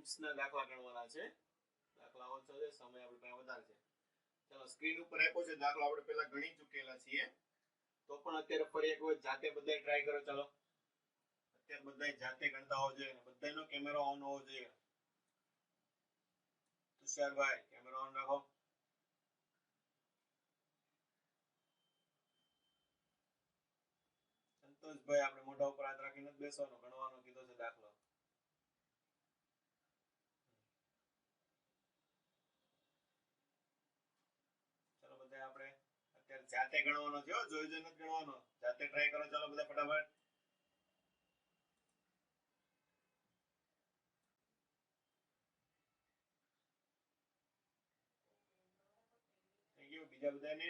Amps ના દાખલા ગણવાના છે. દાખલા ઓછો છે, સમય આપણી પાસે વધારે છે. ચલો સ્ક્રીન ઉપર આપ્યો છે દાખલો, આપણે પહેલા ગણી ચૂકેલા છીએ, તો પણ અત્યારે ફરી એક વખત જાતે બધાય ટ્રાય કરો. ચાલો અત્યારે બધાય જાતે ગણતા હોવો જોઈએ, બધાયનો કેમેરો ઓન હોવો જોઈએ. તુષારભાઈ કેમેરો ઓન રાખો. સંતોષભાઈ આપણે મોઢા ઉપર હાથ રાખીને જ બેસવાનો, ગણવાનો કીધો છે દાખલો. ચલો બધા આપણે અત્યારે જાતે ગણવાનો છે, જોઈ જોઈને જ ગણવાનો, જાતે ટ્રાય કરો. ચાલો બધા ફટાફટ. થઈ ગયું બીજા બધાને?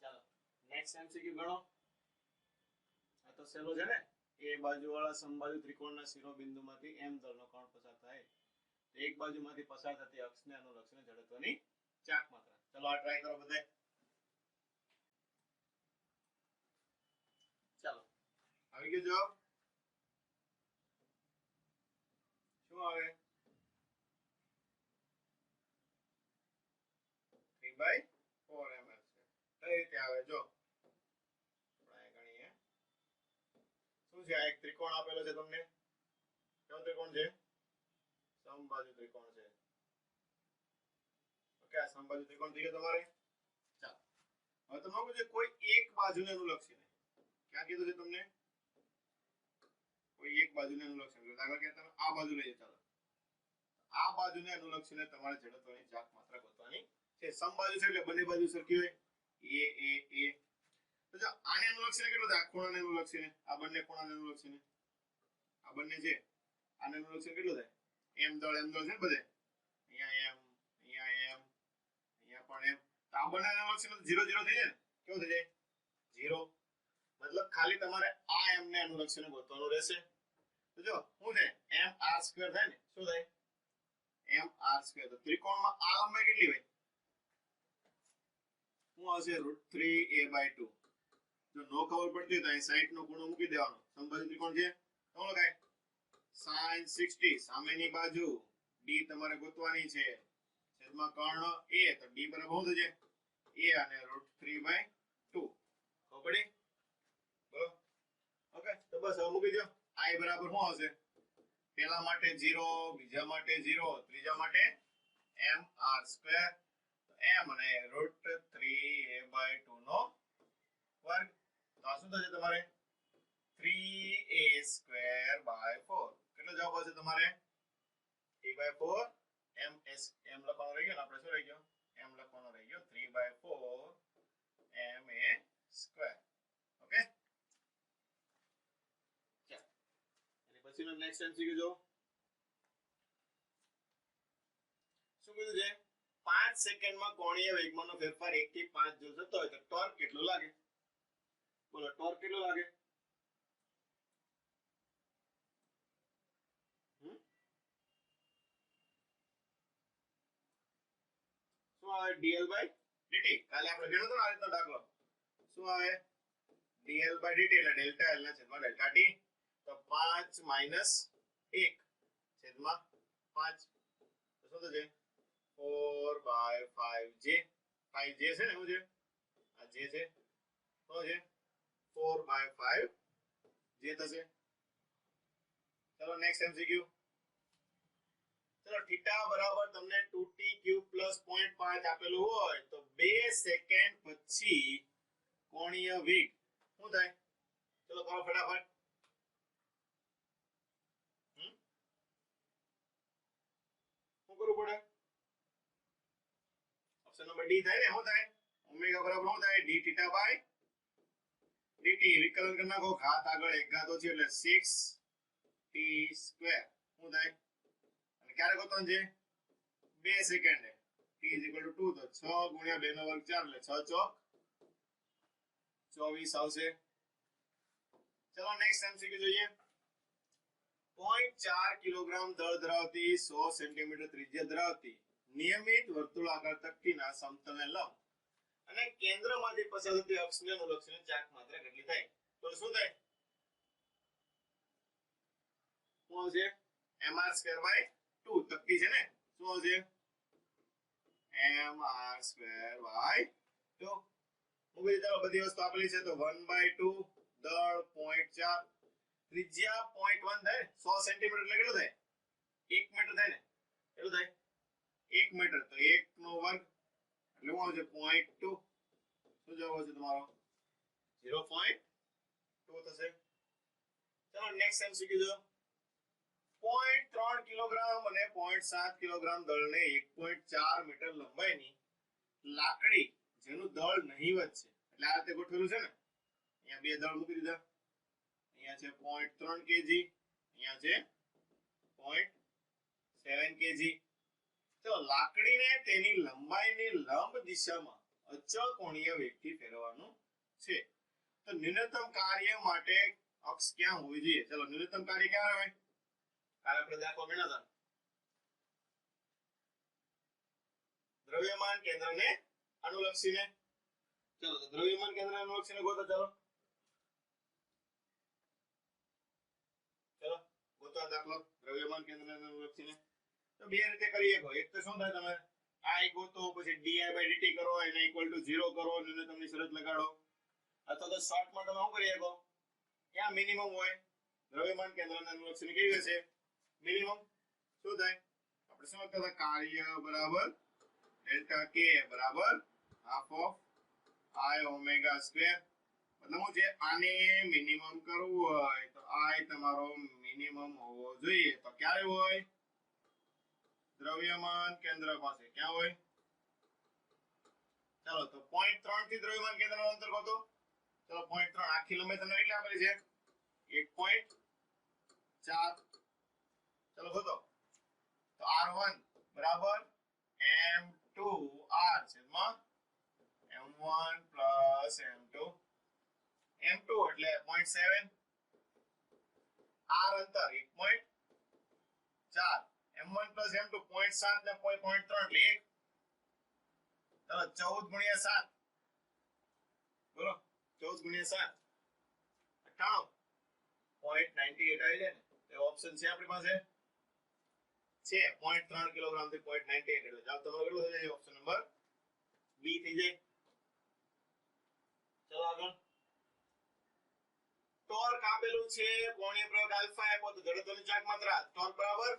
ચાલો નેક્સ્ટ એમસીક્યુ ગણો. આ તો સહેલો છે ને. એ બાજુવાળા સમબાજુ ત્રિકોણના શિરોબિંદુમાંથી એમ દળનો કોણ પસાર થાય, એક બાજુમાંથી પસાર થતી અક્ષને અનુલક્ષીને જડત્વની ચાક માત્રા. ચલો આ ટ્રાય કરો બધાય. ચાલો આવી ગયો જવાબ. શું આવે? 3/4 mm છે. કઈ રીતે આવે જો આપણે ગણીએ. શું છે? આ એક ત્રિકોણ આપેલો છે તમને. કયો ત્રિકોણ છે? સમબાજુ ત્રિકોણ છે. ઓકે, આ સમબાજુ ત્રિકોણ થઈ ગયો તમારે. ચાલો હવે તમને પૂછે કોઈ એક બાજુને અનુલક્ષીને. ક્યાં કીધું છે તમને? કોઈ એક બાજુને અનુલક્ષીને. દાખલા કે તમે આ બાજુ લઈએ. ચાલો આ બાજુને અનુલક્ષીને તમારે જડત્વની ચાક માત્રા ગોતવાની છે. સમબાજુ છે એટલે બંને બાજુ સરખી હોય. એ તો જો આને અનુલક્ષીને કેટલું થાય? ખૂણાને અનુલક્ષીને, આ બંને ખૂણાને અનુલક્ષીને, આ બંને છે આને અનુલક્ષીને કેટલું થાય? એમ દળ છે ને બધે. અહીંયા એમ, અહીંયા એમ, અહીંયા પણ એમ. તો આ બંને અનુલક્ષીને 0 0 થઈ જાય ને. કેવું થઈ જાય? 0. મતલબ ખાલી તમારે આ એમ ને અનુલક્ષીને ગોતવાનું રહેશે. તો જો શું છે? mr² થાય ને. શું થાય? mr². તો ત્રિકોણમાં આ લંબાઈ કેટલી હોય? શું આવશે? √3a/2. જો નો ખબર પડતી હોય તો અહીં 60 નો ખૂણો મૂકી દેવાનો. સમબાજુ ત્રિકોણ છે તો શું લખાય? sin 60. સામેની બાજુ d તમારે ગોતવાની છે. છેદમાં કર્ણ a, તો d બરાબર શું થશે? a અને √3/2. ખબર પડી? બોલો. ઓકે, તો બસ હવે મૂકી દો. i બરાબર શું આવશે? પહેલા માટે 0, બીજા માટે 0, ત્રીજા માટે mr². m અને √3a/2 નો વર્ગ. તો આ શું થશે તમારે? 3a²/4. કેટલો જવાબ આવશે તમારે? 3/4. m લખવાનો રહી ગયો ને, આપણે શું રહી ગયો? m લખવાનો રહી ગયો. 3/4 ma². ઓકે, ચાલો એટલે પછીનો નેક્સ્ટ એમસીક્યુ જો. શું કીધું છે? 5 સેકન્ડમાં કોણીય વેગમાનનો ફેરફાર 1 થી 5 જો થતો હોય તો ટોર્ક કેટલો લાગે? બોલો ટોર્ક કેટલો લાગે? શું આવે? dl/dt. કાલે આપણે ગણ્યો તો આ રીતનો દાખલો. શું આવે? dl/dt એટલે ડેલ્ટા l ના છેદમાં ડેલ્ટા t. તો 5 - 1 છેદમાં 5. તો શું થશે? 4/5j. 5j છે ને, શું છે? આ j છે. શું છે? 4/5j થશે. ચલો નેક્સ્ટ એમસીક્યુ. ચલો થીટા બરાબર તમને 2t³ + 0.5 આપેલું હોય તો 2 સેકન્ડ પછી કોણીય વેગ શું થાય? ચલો કરો ફટાફટ. શું કરવું પડે? ઓપ્શન નંબર ડી થાય ને. શું થાય? ઓમેગા બરાબર શું થાય? dθ/dt. વિકલન કરી નાખો. ઘાત આગળ એક ઘાત ઓછી એટલે 6t². શું થાય? અને ક્યારે ગોતવાનું છે? 2 સેકન્ડ. t = 2 તો 6 × 2 નો વર્ગ 4 એટલે 6 ચોક 24 આવશે. ચલો નેક્સ્ટ એમસીક્યુ જોઈએ. 0.4 કિલોગ્રામ દળ ધરાવતી 100 સેન્ટીમીટર ત્રિજ્યા ધરાવતી નિયમિત વર્તુળાકાર તકતીના સમતલને લંબ અને કેન્દ્રમાંથી પસાર થતી અક્ષને અનુલક્ષીને ચાક માત્રા કેટલી થાય? તો શું થાય? શું આવશે? mr² / 2 તકતી છે ને, શું આવશે? mr²/2. મૂકી ચાલો, બધી વસ્તુ આપેલી છે તો 1/2 દળ 0.4 ત્રિજ્યા 0.1 થાય. 100 સેન્ટીમીટર એટલે કેટલું થાય? 1 મીટર થાય ને? કેટલું થાય? 1 મીટર તો 1 નો વર્ગ એટલે શું આવશે? 0.2. શું જવાબ આવશે તમારો? 0.2 થશે. ચલો નેક્સ્ટ એમસીક્યુ જો. 0.3 કિલોગ્રામ અને 0.7 કિલોગ્રામ દળને 1.4 મીટર લંબાઈની લાકડી જેનું દળ નહીવત છે, એટલે આ રીતે ગોઠવેલું છે ને, અહીંયા બે દળ મૂકી દીધા, અહીંયા છે 0.3 કેજી, અહીંયા છે 0.7 કેજી. તો લાકડીને તેની લંબાઈની લંબ દિશામાં અચળ કોણીય વેગથી ફેરવવાનું છે. તો ન્યૂનતમ કાર્ય માટે અક્ષ ક્યાં હોવી જોઈએ? ચલો ન્યૂનતમ કાર્ય ક્યાં હોય? કાલે આપણે દાખલો ગણ્યા હતા. દ્રવ્યમાન કેન્દ્રને અનુલક્ષીને. ચલો તો દ્રવ્યમાન કેન્દ્રને અનુલક્ષીને ગોતો. ચલો ગોતો દાખલો દ્રવ્યમાન કેન્દ્રને અનુલક્ષીને. તો બે રીતે કરી શકો. એક તો શું થાય, તમે I ગોતો, પછી di/dt કરો, એને ઇક્વલ ટુ 0 કરો, ન્યૂનતમની શરત લગાડો. અથવા તો શોર્ટમાં તમે શું કરી શકો? ક્યાં મિનિમમ હોય? દ્રવ્યમાન કેન્દ્રને અનુલક્ષીને કેવી હશે? મિનિમમ. શું થાય? આપણે શું લખતા હતા? કાર્ય બરાબર ડેલ્ટા k બરાબર half of I omega square. મતલબ હું જે આને મિનિમમ કરવું હોય તો I તમારો મિનિમમ હોવો જોઈએ. તો ક્યારે હોય? દ્રવ્યમાન કેન્દ્ર પાસે. ક્યાં હોય? ચાલો તો 0.3 થી દ્રવ્યમાન કેન્દ્રનું અંતર ગોતો. ચલો 0.3 આખી લંબાઈ તમને કેટલી આપેલી છે? 1.4. ચલો ગોતો. તો r1 બરાબર m2r છેદમાં m1 પ્લસ m2. m2 એટલે 0.7, r અંતર 1.4, m1 પ્લસ m2 0.7 ને 0.3 એટલે 1. ચલો 14 ગુણ્યા 7 બોલો. 14 ગુણ્યા 7 98. 0.98 આવી જાય ને. તે ઓપ્શન છે આપણી પાસે છે 0.3 કિલોગ્રામ થી 0.98 એટલે જવાબ તમારો કેટલો થઈ જાય? ઓપ્શન નંબર બી થઈ જાય. ચલો આગળ. ટોર્ક આપેલું છે, કોણીય પ્રયોગ આલ્ફા આપ્યો તો જડત્વની ચાક માત્રા ટોર્ક બરાબર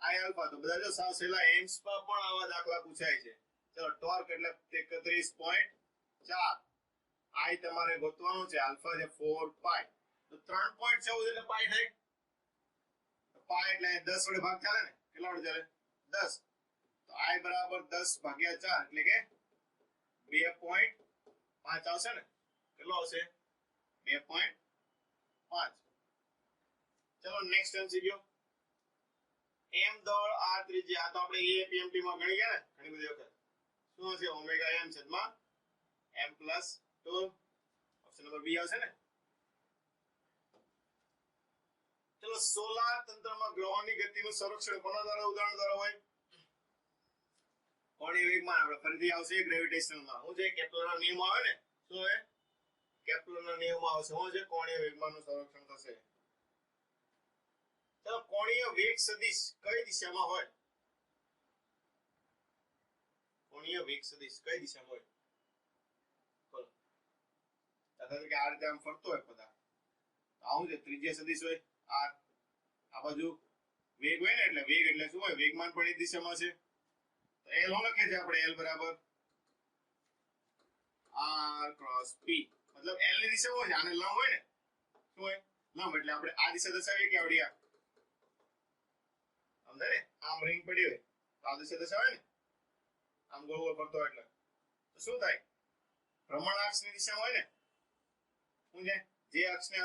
I આલ્ફા. તો બધા જો સાવ સહેલા એમ્સ પર પણ આવા દાખલા પૂછાય છે. ચલો ટોર્ક એટલે 31.4. I તમારે ગોતવાનું છે, આલ્ફા છે 4 પાઈ. તો 3.14 એટલે પાઈ થાય. પાઈ એટલે 10 વડે ભાગ ચાલે ને? કેટલા વડે ચાલે? 10. તો I બરાબર 10/4 એટલે કે 2.5 આવશે ને? કેટલો આવશે? 2.5. ચલો નેક્સ્ટ એમસીક્યુ. m દળ r ત્રિજ્યા. તો આપણે APMT માં ગણી ગયા ને ઘણી બધી વખત. શું હશે? ઓમેગા m છેદમાં m plus 2. Option number B આવશે ને? ચલો સોલાર તંત્રમાં ગ્રહોની ગતિનું સંરક્ષણ કોના દ્વારા, ઉદાહરણ દ્વારા હોય? કોણીય વેગમાન. આપણે ફરીથી આવશે ગ્રેવિટેશનલમાં. હું જે કેપ્લરના નિયમ આવે ને, શું હોય? કેપ્લરના નિયમ આવશે. શું છે? કોણીય વેગમાનનું સંરક્ષણ થશે. ચલો કોણીય વેગ સદિશ કઈ દિશામાં હોય? કોણીય વેગ સદિશ કઈ દિશામાં હોય? બોલો. દાખલા તરીકે આ રીતે આમ ફરતો હોય પદાર્થ. આવું છે ત્રિજ્યા સદિશ હોય r. આ બાજુ વેગ હોય ને, એટલે વેગ એટલે શું હોય? વેગમાન પણ એ દિશામાં છે. તો l શું લખે છે આપણે? l બરાબર r ક્રોસ p. મતલબ l ની દિશા હોય છે, આને લંબ હોય ને. શું હોય? લંબ. એટલે આપણે આ દિશા દર્શાવીએ કે આવડી આ સમજાય ને? આમ રિંગ પડી હોય તો આ દિશા દર્શાવે ને, આમ ગોળ ગોળ ફરતો હોય એટલે. તો શું થાય? ભ્રમણાક્ષની દિશામાં હોય ને. શું છે? જે અક્ષને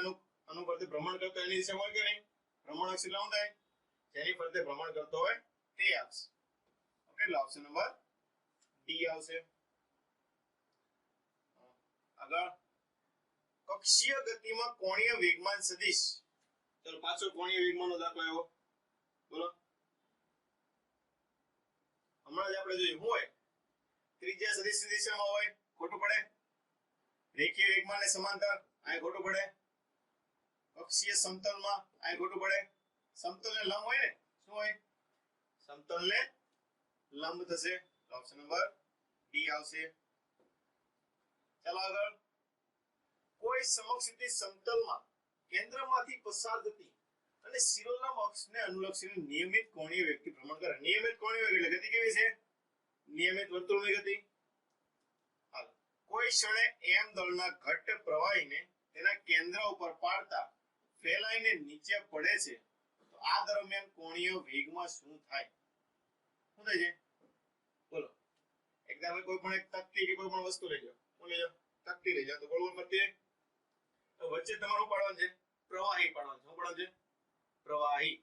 અનુપ્રતિ ભ્રમણ કરતો એની દિશામાં હોય કે નહીં? ભ્રમણાક્ષ એટલે શું થાય? જેની ફરતે ભ્રમણ કરતો હોય તે અક્ષ. ઓકે, એટલે ઓપ્શન નંબર ડી આવશે. આગળ. કક્ષીય ગતિમાં કોણીય વેગમાન સદિશ. ચલો પાછો કોણીય વેગમાનનો દાખલો આવ્યો. બોલો. હમણાં જ આપણે જોયું શું હોય ત્રિજ્યા સદિશની દિશામાં હોય ખોટું પડે રેખીય વેગમાન ને સમાંતર આ ખોટું પડે અક્ષીય સમતલમાં આ ખોટું પડે સમતલને લંબ હોય ને શું હોય સમતલને લંબ થશે ઓપ્શન નંબર ડી આવશે ચાલો આગળ કોઈ સમક્ષિતિ સમતલમાં કેન્દ્રમાંથી પસાર થતી અને શિરોલંબ અક્ષને અનુલક્ષીને નિયમિત કોણીય વેગથી ભ્રમણ કરે નિયમિત કોણીય વેગ એટલે ગતિ કેવી છે નિયમિત વર્તુળની ગતિ હાલ કોઈ ક્ષણે m દળના ઘટ્ટ પ્રવાહીને તેના કેન્દ્ર ઉપર પાડતા ફેલાઈને નીચે પડે છે તો આ દરમિયાન કોણીય વેગમાં શું થાય શું થાય છે બોલો એકદમ કોઈ પણ એક તકતી કે કોઈ પણ વસ્તુ લઈ જાઓ હું લઈ જાઓ તકતી લઈ જાઓ તો ગોળ ગોળ ફરતી તો વચ્ચે તમારું પાડવાનું છે પ્રવાહી પાડવાનું છે શું પાડવાનું છે પ્રવાહી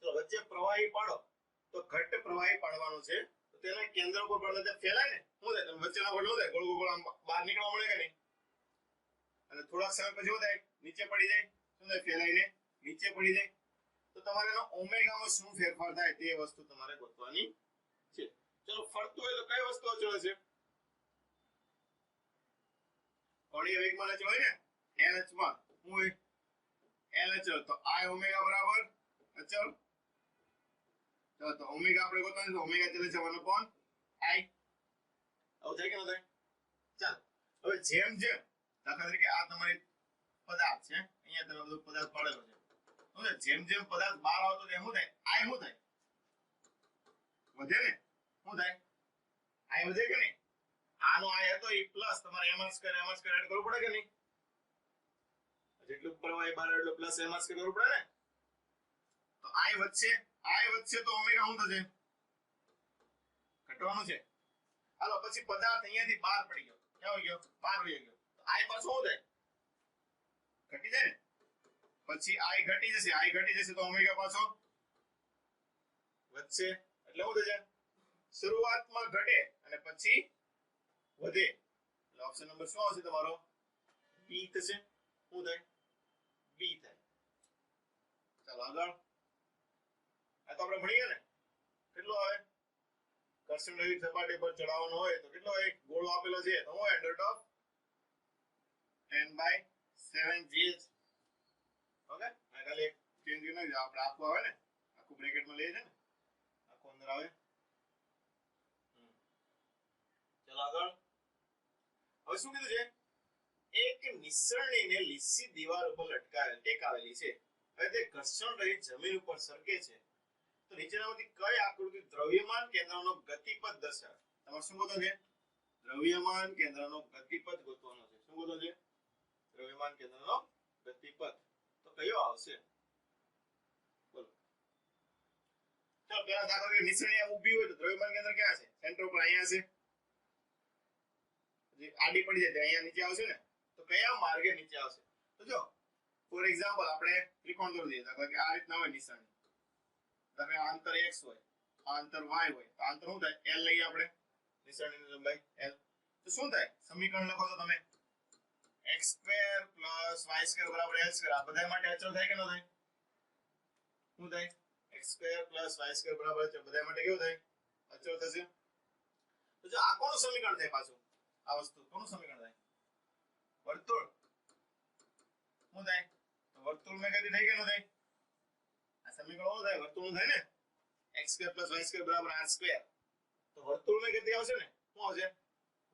તો વચ્ચે પ્રવાહી પાડો તો ઘટ્ટ પ્રવાહી પાડવાનું છે તો તેના કેન્દ્ર ઉપર પાડો તો ફેલાય ને શું થાય તમે વચ્ચેના ગોળ થાય ગોળ ગોળ આમ બહાર નીકળવા મળે કે નહીં અને થોડાક સમય પછી શું થાય નીચે પડી જાય શું થાય ફેલાઈને નીચે પડી જાય તો તમારે એનો ઓમેગામાં શું ફેરફાર થાય તે વસ્તુ તમારે ગોતવાની છે ચલો ફરતું હોય તો કઈ વસ્તુ અચળ છે કોણીય વેગમાન અચળ હોય ને LH માં શું હોય L અચળ તો I ઓમેગા બરાબર અચળ ચલો તો ઓમેગા આપણે ગોતવાનું છે ઓમેગા ચલે છે 1/I આવું થાય કે ન થાય ચાલ હવે જેમ જેમ દાખલા તરીકે આ તમારી પદાર્થ છે અહીંયા તમે બધું પદાર્થ પાડેલો છે હવે જેમ જેમ પદાર્થ બહાર આવતો તેમ શું થાય I શું થાય વધે ને શું થાય I વધે કે નહીં આનો I હતો એ પ્લસ તમારે mr સ્ક્વેર એડ કરવું પડે કે નહીં જેટલું પ્રવાહી બહાર એટલું પ્લસ mr સ્ક્વેર કરવું પડે ને તો I વધશે તો ઓમેગા શું થશે ઘટવાનું છે હાલો પછી પદાર્થ અહીંયાથી બહાર પડી ગયો ક્યાં હોય ગયો બહાર વહી ગયો તો I પાછો શું થાય ઘટી જાય ને પછી I ઘટી જશે તો ઓમેગા પાછો વધશે એટલે શું થશે શરૂઆતમાં ઘટે અને પછી વધે એટલે ઓપ્શન નંબર શું આવશે તમારો બી થશે શું થાય બી થાય ચાલો આગળ આ તો આપણે ભણીએ ને કેટલો આવે ઘર્ષણ રહિત સપાટી પર ચડાવવાનો હોય તો કેટલો એક ગોળો આપેલો છે તો હું અંડર ઓફ 10/7 ઓકે આ ખાલી એક ચેન્જ કરી નાખજો આપણે આખું આવે ને આખું બ્રેકેટમાં લઈએ છે ને આખું અંદર આવે ચલો આગળ હવે શું કીધું છે એક નિસરણીને લીસી દીવાલ ઉપર ટેકાવેલી છે હવે તે ઘર્ષણ રહિત જમીન ઉપર સરકે છે તો નીચેનામાંથી કઈ આકૃતિ દ્રવ્યમાન કેન્દ્રનો ગતિપથ દર્શાવે તમારે શું ગોતવાનું છે દ્રવ્યમાન કેન્દ્રનો ગતિપથ ગોતવાનો છે શું ગોતવાનું છે દ્રવ્યમાન કેન્દ્રનો ગતિપથ તો કયો આવશે બોલો ચાલો પહેલા દાખલા તરીકે નિસરણી ઊભી હોય તો દ્રવ્યમાન કેન્દ્ર ક્યાં છે સેન્ટર ઉપર અહીંયા છે જે આડી પડી જાય અહીંયા નીચે આવશે ને તો કયા માર્ગે નીચે આવશે તો જો ફોર એક્ઝામ્પલ આપણે ત્રિકોણ દોરી દઈએ દાખલા કે આ રીતના હોય નિશાની દાખલા આ અંતર x હોય આ અંતર y હોય તો અંતર શું થાય l લઈએ આપણે નિશાનીની લંબાઈ l તો શું થાય સમીકરણ લખો તો તમે x² + y² = l² આ બધા માટે અચળ થાય કે ન થાય શું થાય x² + y² = અચળ બધા માટે કેવું થાય અચળ થશે તો જો આ કોનું સમીકરણ થાય પાછું આ વસ્તુ કોનું સમીકરણ થાય વર્તુળ શું થાય તો વર્તુળમાં ગતિ થાય કે ન થાય આ સમીકરણ શું થાય વર્તુળનું થાય ને x² + y² = r² તો વર્તુળમાં ગતિ આવશે ને શું આવશે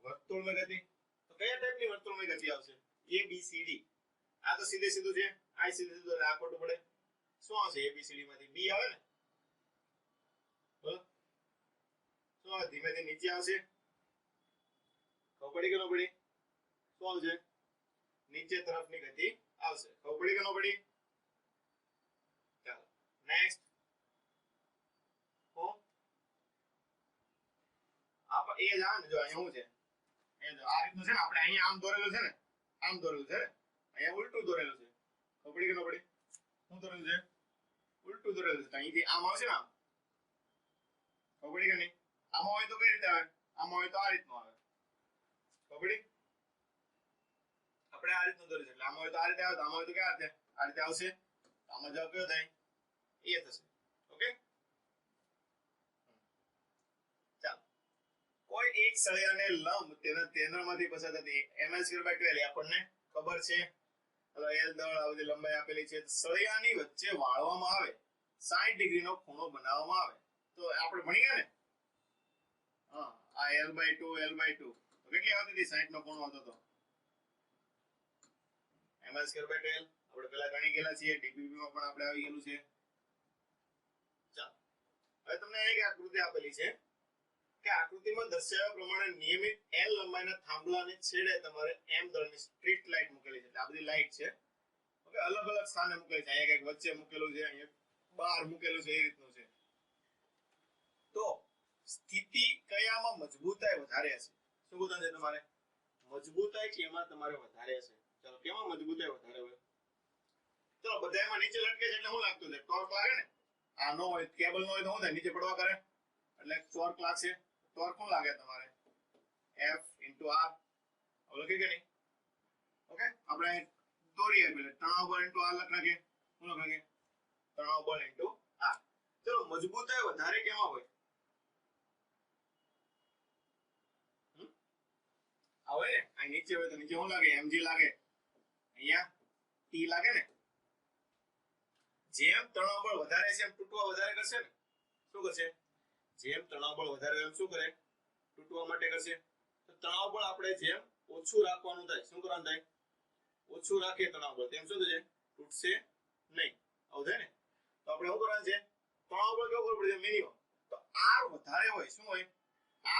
વર્તુળમાં ગતિ તો કયા ટાઈપની વર્તુળમાં ગતિ આવશે a b c d આ તો સીધે સીધું છે આ સીધે સીધું આ ખોટું પડે શું આવશે a b c d માંથી b આવે ને બોલો શું આવે ધીમે ધીમે નીચે આવશે ખબર પડી કે ન પડી શું આવશે નીચે તરફની ગતિ આવશે ખબર પડી કે ન પડી ચાલો નેક્સ્ટ આપ એ જાણ જો અહીંયા શું છે એ જો આ રીતનું છે ને આપણે અહીંયા આમ દોરેલું છે ને આમ દોરેલું છે ને અહીંયા ઉલટું દોરેલું છે ખબર પડી કે ન પડી શું દોરેલું છે ઉલટું દોરેલું છે તો અહીંથી આમ આવશે ને આમ ખબર પડી કે નહીં આમાં હોય તો કઈ રીતે આવે આમાં હોય તો આ રીતનું આવે ખબર પડી આપણે આ રીતનું દોરી છે એટલે આમાં હોય તો આ રીતે આવે તો આમાં હોય તો ક્યાં રીતે આ રીતે આવશે આમાં જવાબ કયો થાય એ થશે ઓકે ચાલો કોઈ એક સળિયાને લંબ તેના કેન્દ્રમાંથી પસાર થતી ml/12 આપણને ખબર છે. હવે L દળ આ બધી લંબાઈ આપેલી છે. સળિયાની વચ્ચે વાળવામાં આવે 60 ડિગ્રીનો ખૂણો બનાવવામાં આવે તો આપણે ભણી ગયા ને. હા, આ L/2 L/2 તો કેટલી આવતી હતી? 60 નો ખૂણો હતો તો ml/12 આપણે પેલા ગણી ગયેલા છીએ. ડીપીપી માં પણ આપણે આવી ગયેલું છે. ચાલો હવે તમને એક આકૃતિ આપેલી છે કે આકૃતિમાં દર્શાવ્યા પ્રમાણે નિયમિત L લંબાઈના થાંભલાની છેડે તમારે M દળની સ્ટ્રીટ લાઇટ મૂકેલી છે. આ બધી લાઇટ છે. ઓકે, અલગ અલગ સ્થાને મૂકેલી છે. અહીંયા કંઈક વચ્ચે મૂકેલું છે, અહીંયા બહાર મૂકેલું છે, એ રીતનું છે. તો સ્થિતિ કયામાં મજબૂતાઈ વધારે હશે? શું બોલતા છે તમારે? મજબૂતાઈ કેમાં તમારે વધારે હશે? ચાલો, કેમાં મજબૂતાઈ વધારે હોય? ચલો, બધાયમાં નીચે લટકે છે એટલે શું લાગતું છે? ટોર્ક લાગે ને. આ નો હોય, કેબલ નો હોય તો શું થાય? નીચે પડવા કરે એટલે ટોર્ક લાગશે. ટોર્ક શું લાગે તમારે? F * R. લખી કે નહીં? ઓકે, આપણે દોરી આપેલ તણાવ બળ * R લખ નાખીએ. શું લખ નાખીએ? તણાવ બળ * R. ચલો, મજબૂતાઈ વધારે કેમાં હોય? આવે ને, આ નીચે હોય તો નીચે શું લાગે? mg લાગે. અહીંયા T લાગે ને. જેમ તણાવ બળ વધારે છે એમ તૂટવા વધારે કરશે ને. શું કરશે? જેમ તણાવ બળ વધારે એમ શું કરે? તૂટવા માટે કરશે. તો તણાવ બળ આપણે જેમ ઓછું રાખવાનું થાય, શું કરવાનું થાય? ઓછું રાખીએ તણાવ બળ, તેમ શું થશે? તૂટશે નહીં. આવું થાય ને. તો આપણે શું કરવાનું છે? તણાવ બળ કેવું કરવું પડશે? મિનિમમ. તો R વધારે હોય, શું હોય?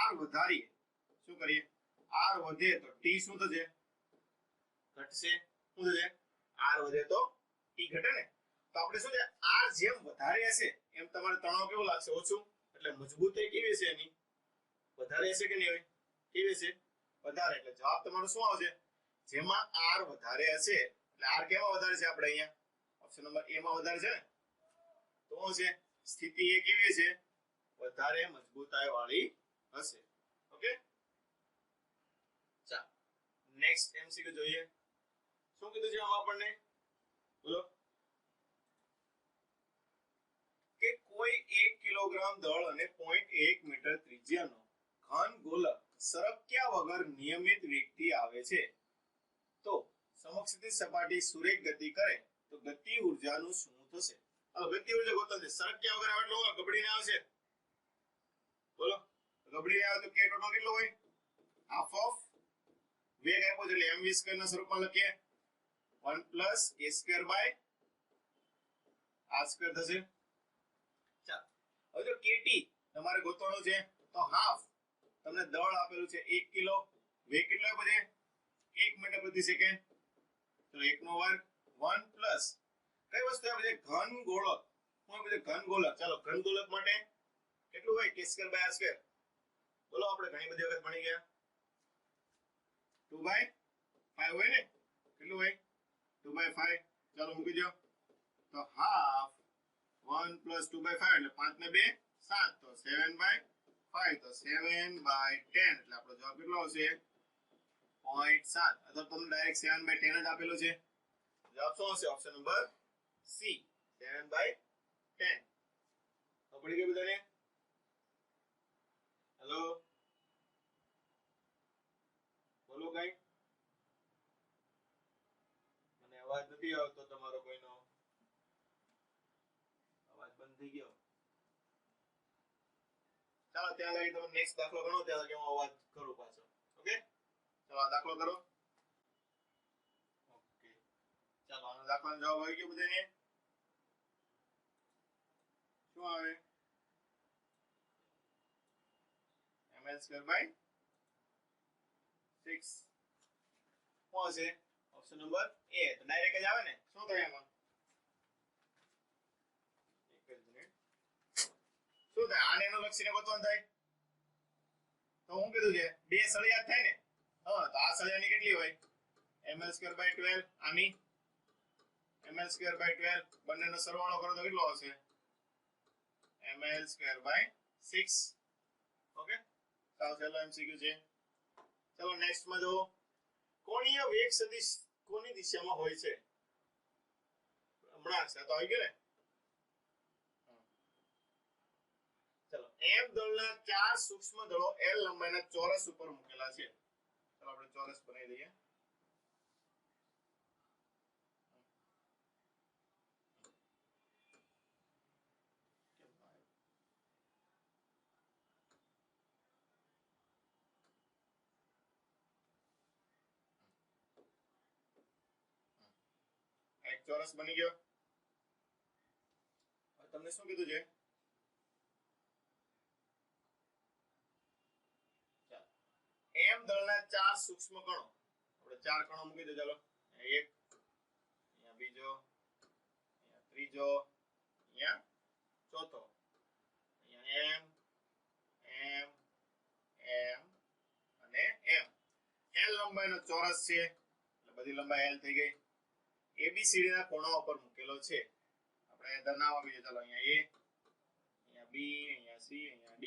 R વધારીએ શું કરીએ? R વધે તો T શું થશે? ઘટશે. શું થશે? R વધે તો T ઘટે ને. તો આપણે શું છે? R જેમ વધારે હશે એમ તમારે તણાવ કેવું લાગશે? ઓછું. એટલે મજબૂતાઈ કેવી હશે એની? વધારે હશે કે નહીં હોય? કેવી હશે? વધારે. એટલે જવાબ તમારો શું આવશે? જેમાં R વધારે હશે. એટલે R કેમાં વધારે છે? આપણે અહીંયા ઓપ્શન નંબર A માં વધારે છે ને. તો શું છે? સ્થિતિ એ કેવી છે? વધારે મજબૂતાઈ વાળી હશે. ઓકે, ચાલો નેક્સ્ટ MCQ જોઈએ. શું કીધું છે આમાં આપણને? બોલો. કે કોઈ 1 કિલોગ્રામ દળ અને 0.1 મીટર ત્રિજ્યાનો ઘન ગોલક સરક્યા વગર નિયમિત વેગથી આવે છે તો સમક્ષિતિજ સપાટી સુરેખ ગતિ કરે તો ગતિ ઊર્જાનું શું થશે? હવે ગતિ ઊર્જા ગોતવા છે. સરક્યા વગર આવે એટલે ગબડીને આવશે. બોલો, ગબડીને આવે તો k ટોટલ કેટલો હોય? હાફ ઓફ વેગ આપ્યો છે એટલે mv² ના સ્વરૂપમાં લખીએ 1 + a² થશે. ચાલો, હવે જો kt તમારે ગોતવાનું છે તો હાફ તમને દળ આપેલું છે 1 કિલો, વેગ કેટલો આપ્યો છે? 1 મીટર પ્રતિ સેકન્ડ. ચલો 1 નો વર્ગ 1 પ્લસ કઈ વસ્તુ આપે છે? ઘન ગોળક. શું આપે છે? ઘન ગોળક. ચાલો, ઘન ગોળક માટે કેટલું હોય? k²/r². બોલો, આપણે ઘણી બધી વખત ભણી ગયા. 2/5 હોય ને. કેટલું હોય? 2/5. ચાલો મૂકી દો. તો હાફ 1 + 2/5 એટલે 5 ને 2 7 તો 7/5 તો 7/10 એટલે આપણો જવાબ કેટલો આવશે? 0.7. અથવા તમને ડાયરેક્ટ 7/10 જ આપેલો છે. જવાબ શું આવશે? Option number C 7/10. તો પડી ગઈ બધાને? હેલો, બોલો કઈ. મને અવાજ નથી આવતો તમારો કોઈનો. અવાજ બંધ થઈ ગયો. ચાલો, ત્યાં લગી તમે નેક્સ્ટ દાખલો ગણો, ત્યાં લગી હું અવાજ કરું પાછો. ઓકે, ચાલો આ દાખલો કરો. ઓકે, ચાલો આનો દાખલાનો જવાબ આવી ગયો બધાને? શું આવે? ml² / 6. શું હશે? Option number A. તો ડાયરેક્ટ જ આવે ને. શું થાય એમાં? એક જ મિનિટ. શું થાય? આને એનો લક્ષીને ગોતવાનું થાય તો હું કીધું છે? બે સળિયા થાય ને. હા, તો આ સળિયાની કેટલી હોય? ml² / 12. આની ml² / 12. બંનેનો સરવાળો કરો તો કેટલો આવશે? ml² / 6. ઓકે, ચાલો છેલ્લો MCQ છે. ચલો નેક્સ્ટ માં જો કોણીય વેગ સદિશ કોની દિશામાં હોય છે? હમણાં છે તો આવી ગયો ને. ચલો m દળના 4 સૂક્ષ્મ દળો l લંબાઈના ચોરસ ઉપર મૂકેલા છે. ચાલો આપણે ચોરસ બનાવી દઈએ. એક ચોરસ બની ગયો. હવે તમને શું કીધું છે? m દળના 4 સૂક્ષ્મ કણો, આપણે 4 કણો મૂકી દો. ચાલો, એક, અહીંયા બીજો, અહીંયા ત્રીજો, અહીંયા ચોથો, અહીંયા m m m અને m. l લંબાઈનો ચોરસ છે એટલે બધી લંબાઈ l થઈ ગઈ. ABCD ના ખૂણા ઉપર મૂકેલો છે. આપણે દરનામ આપી દઈએ. ચાલો, અહીંયા a, અહીંયા b, અહીંયા c, અહીંયા d.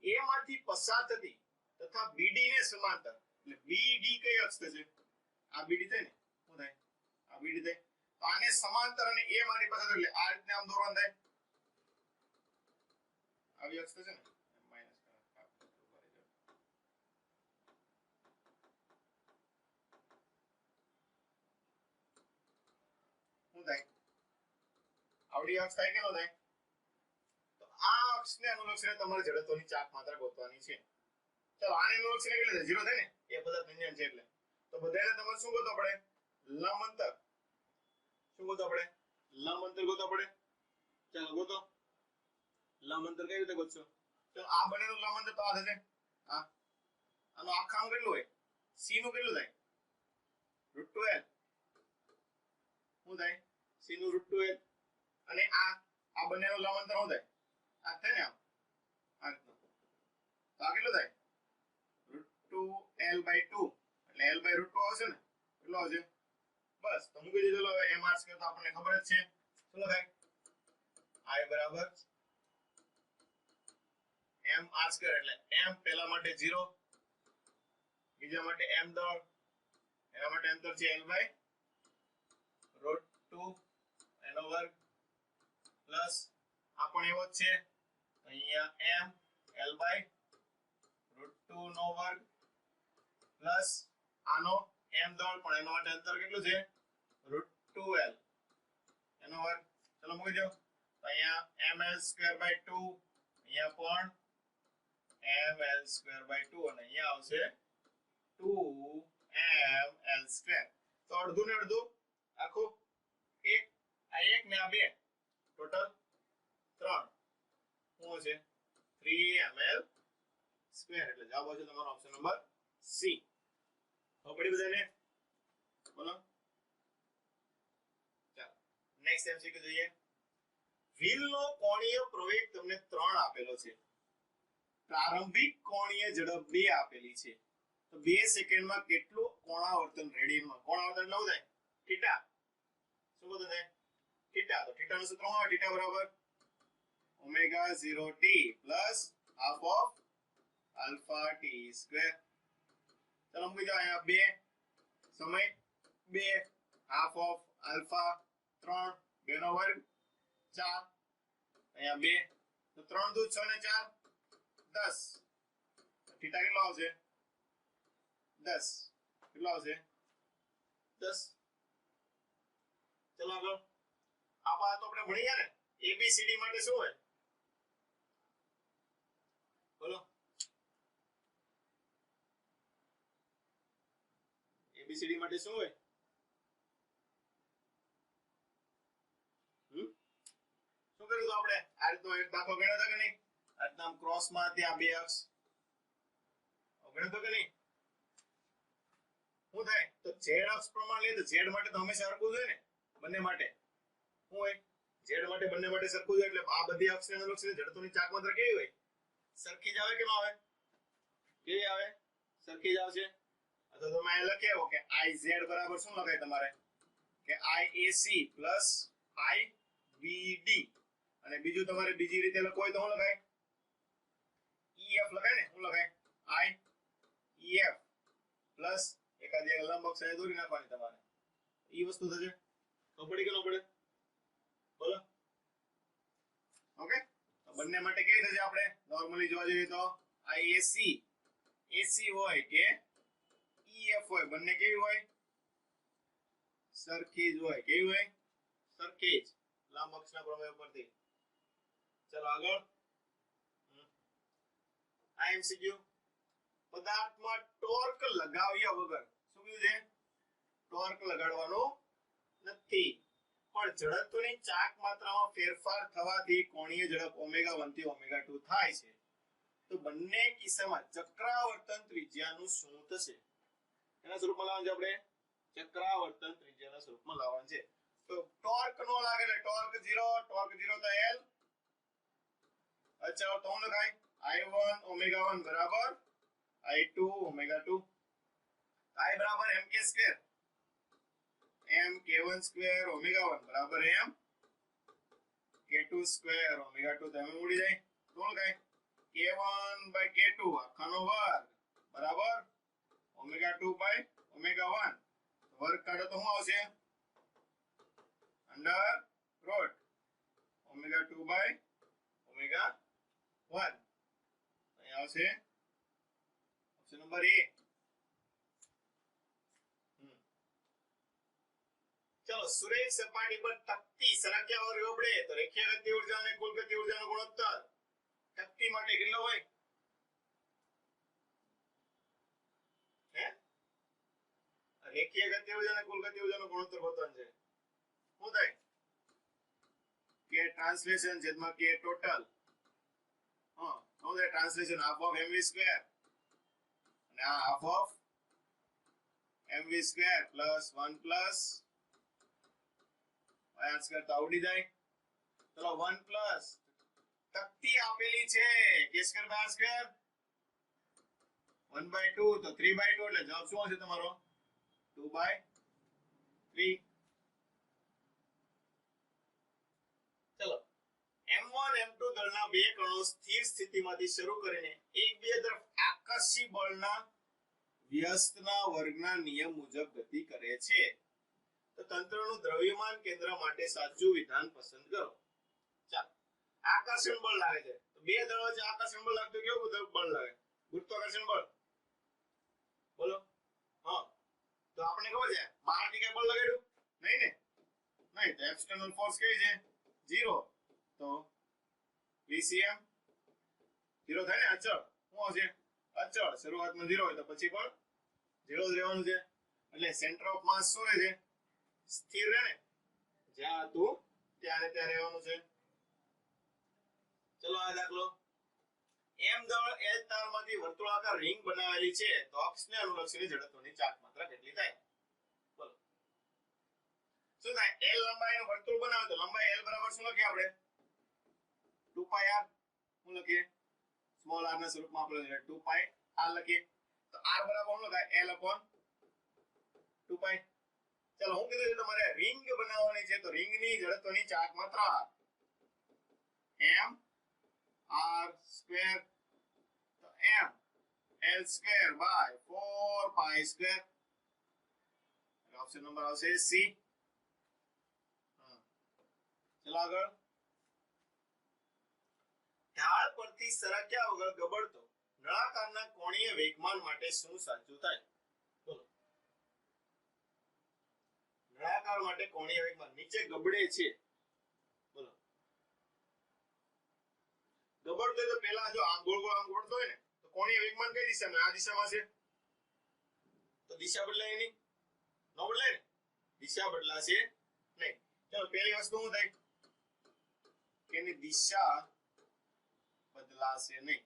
a માંથી પસાર થતી તથા BD ને સમાંતર, એટલે BD કઈ અક્ષ છે? આ BD થાય ને, શું થાય? આ BD થાય. તો આને સમાંતર અને a માંથી પસાર એટલે આ રીતને આમ દોરવાનું થાય. આવી અક્ષ છે ને, માઈનસ શું થાય? આવડી અક્ષ થાય કે ન થાય? તો આ અક્ષને અનુલક્ષીને તમારે જડત્વની ચાક માત્રા ગોતવાની છે. ચાલો, આને અનુલક્ષીને કેટલે થાય? 0 થાય ને, એ બધા વ્યંજન છે એટલે. તો બધાને તમારે શું ગોતવા પડે? લંબ અંતર. શું ગોતવા પડે? લંબ અંતર ગોતવા પડે. ચાલો ગોતો. લંબ અંતર કઈ રીતે ગોતશો? ચાલો, આ બંનેનું લંબ અંતર તો આ થશે. હા, આનો આખાનું કેટલું હોય? c નું કેટલું થાય? √2l. શું થાય? c નું √2l. અને આ બંનેનું લંબ અંતર શું થાય? આ થાય ને, આમ આ રીતનું. તો આ કેટલું થાય? √2l/2, એટલે l/√2 આવશે ને. કેટલો આવશે? બસ, તો મૂકી દેજો. ચલો, હવે m² તો આપણને ખબર જ છે. શું લખાય? i બરાબર m² એટલે m પહેલા માટે 0, બીજા માટે m દળ, એના માટે અંતર છે l/√2 એનો વર્ગ પ્લસ આ પણ એવો જ છે, અહીંયા m l/√2 નો વર્ગ પ્લસ આનો m દળ પણ એનો માટે અંતર કેટલું છે? √2l એનો વર્ગ. ચલો મૂકી દો. તો અહીંયા ml²/2, અહીંયા પણ ml²/2 અને અહીંયા આવશે 2ml². તો અડધું ને અડધું આખું એક, આ એક ને આ બે, ટોટલ 3. શું છે? 3ml². એટલે જવાબ આવશે તમારો ઓપ્શન નંબર C. ખબર પડી બધાને? બોલો. ચાલો, નેક્સ્ટ MCQ જોઈએ. વ્હીલનો કોણીય પ્રવેગ તમને 3 આપેલો છે. પ્રારંભિક કોણીય ઝડપ 2 આપેલી છે. તો 2 સેકન્ડમાં કેટલું કોણાવર્તન રેડિયનમાં? કોણાવર્તન નવ થાય થીટા. શું બધું થાય? થીટા. તો થીટાનું સૂત્ર શું આવે? થીટા બરાબર ω0t plus half of alpha T square. ચલો મૂકી દો. અહીંયા 2 સમય 2 હાફ ઓફ આલ્ફા 3 2 નો વર્ગ 4, અહીંયા 2 તો 3 દુ 6 ને 4 10. થીટા કેટલો આવશે? 10. કેટલો આવશે? 10. ચલો આગળ. આ વાત તો આપણે ભણી ગયા ને. ABCD માટે શું હોય? બોલો. ABCD માટે શું હોય? શું કર્યું તો આપણે? આ રીતનો એક દાખલો ગણ્યો હતો કે નહીં? આ રીતના ક્રોસમાં ત્યાં 2 અક્ષ ગણ્યો હતો કે નહીં? શું થાય? તો z અક્ષ પ્રમાણ લે તો z માટે તો હંમેશા સરખું જ હોય ને, બંને માટે. શું હોય? z માટે બંને માટે સરખું જ હોય. એટલે આ બધી અક્ષને અનુલક્ષીને જડત્વની ચાક માત્રા કેવી હોય? સરખી જ આવે કે ન આવે? કેવી આવે? સરખી જ આવશે. તો તમે અહીં લખ્યો કે Iz બરાબર શું લખાય તમારે? કે IAC પ્લસ IBD. અને બીજું તમારે બીજી રીતે લખવું હોય તો શું લખાય? EF લખાય ને. શું લખાય? IEF પ્લસ એકાદી લંબ અક્ષ અહીં દોરી નાખવાની તમારે. ઈ વસ્તુ થશે. તો પડી કે ન પડે? બોલો. ઓકે, તો બંને માટે કેવી થશે આપણે? નોર્મલી જોવા જઈએ તો આ એસી એસી હોય કે ઈએફ હોય, બંને કેવી હોય? સરખી જ હોય. કેવી હોય? સરખી જ, લંબ અક્ષના પ્રમેય પરથી. ચલો આગળ. આ એમસીક્યુ, પદાર્થમાં ટોર્ક લગાવ્યા વગર, શું કીધું છે? ટોર્ક લગાડવાનો નથી, પણ જડત્વની ચાક માત્રામાં ફેરફાર થવાથી કોણીય ઝડપ ઓમેગા 1 થી ઓમેગા 2 થાય છે. તો બંને કિસ્સામાં ચક્રાવર્તન ત્રિજ્યાનું શું થશે? એના સ્વરૂપમાં લાવવાનું છે આપણે, ચક્રાવર્તન ત્રિજ્યાના સ્વરૂપમાં લાવવાનું છે. તો ટોર્ક નો લાગે એટલે ટોર્ક 0, ટોર્ક 0 તો L. અચ્છા, તો હું લખાય I1 ઓમેગા 1 બરાબર I2 ઓમેગા 2. I બરાબર mk square, m k1 square omega 1 બરાબર m k2 સ્ક્વેર ઓમેગા 2. તમે ઉડી જાય તો લખાય k1 by k2 આખાનો વર્ગ બરાબર ઓમેગા 2 by ઓમેગા 1. વર્ગ કાઢો તો શું આવશે? Under route omega 2 by omega 1. અહીં આવશે ઓપ્શન નંબર A. ચલો, સુરેખ સપાટી પર તકતી સરક્યા વગર ઓબળે તો રેખીય ગતિ ઊર્જા અને કુલ ગતિ ઊર્જાનો ગુણોત્તર તકતી માટે કેટલો હોય? હે? રેખીય ગતિ ઊર્જા અને કુલ ગતિ ઊર્જાનો ગુણોત્તર ગોતવાનો છે. શું થાય? કે ટ્રાન્સલેશન છેદમાં કે ટોટલ. શું થાય? Translation half of mv square અને આ half of mv square plus 1 plus આ સ્ક્વેર તો આવડી જાય. ચલો 1 પ્લસ તકતી આપેલી છે કે સ્ક્વેર બાય સ્ક્વેર 1 by 2 તો 3 by 2 એટલે જવાબ શું આવશે તમારો? 2 by 3. ચલો, m1 m2 દળના બે કણો સ્થિર સ્થિતિમાંથી શરૂ કરીને એકબીજા તરફ આકર્ષી બળના વ્યસ્તના વર્ગના નિયમ મુજબ ગતિ કરે છે. તો તંત્રનું દ્રવ્યમાન કેન્દ્ર માટે સાચું વિધાન પસંદ કરો. ચાલો, આકર્ષણ બળ લાગે છે તો બે દળ વચ્ચે આકર્ષણ બળ લાગતું કેવું બળ લાગે? ગુરુત્વાકર્ષણ બળ. બોલો. હા, તો આપણે ખબર છે બહારથી કઈ બળ લગાડ્યું નહીં ને? નહીં, તો એક્સટર્નલ ફોર્સ કેવી છે? 0. તો VCM 0 થાય ને? અચળ. શું આવશે? અચળ. શરૂઆતમાં 0 હોય તો પછી પણ 0 જ રહેવાનું છે. એટલે સેન્ટર ઓફ માસ શું રહે છે? સ્થિર રહે ને? જ્યાં હતું ત્યાં રહેવાનું છે. ચલો આ દાખલો. m દળ L તારમાંથી વર્તુળાકાર રિંગ બનાવેલી છે તો અક્ષને અનુલક્ષીને જડત્વની ચાક માત્રા કેટલી થાય? બોલો. શું થાય? L લંબાઈનું વર્તુળ બનાવે તો લંબાઈ L બરાબર શું લખીએ આપણે? 2 pi r. શું લખીએ? સ્મોલ r ના સ્વરૂપમાં આપણે 2 pi r લખીએ. તો r બરાબર શું લખાય? L upon 2 pi. ચલો, હું કીધું તમારે રિંગ બનાવવાની છે તો રિંગની જડત્વની ચાક માત્રા m r સ્ક્વેર તો m l square by 4 pi square. Option number આવશે C. ચલો આગળ. ઢાળ પરથી સરક્યા વગર ગબડતો નળાકારના કોણીય વેગમાન માટે શું સાચું થાય? બોલો. નળાકાર માટે કોણીય વેગમાન નીચે ગબડે છે. બોલો. ગબડતો તો પહેલા જો આમ ગોળ ગોળ આમ ગબડતો હોય ને તો કોણીય વેગમાન કઈ દિશામાં? આ દિશામાં છે. તો દિશા બદલાય નહીં? ન બદલાય ને? દિશા બદલાશે નહીં. ચલો, પહેલી વસ્તુ શું થાય? કે એની દિશા બદલાશે નહીં.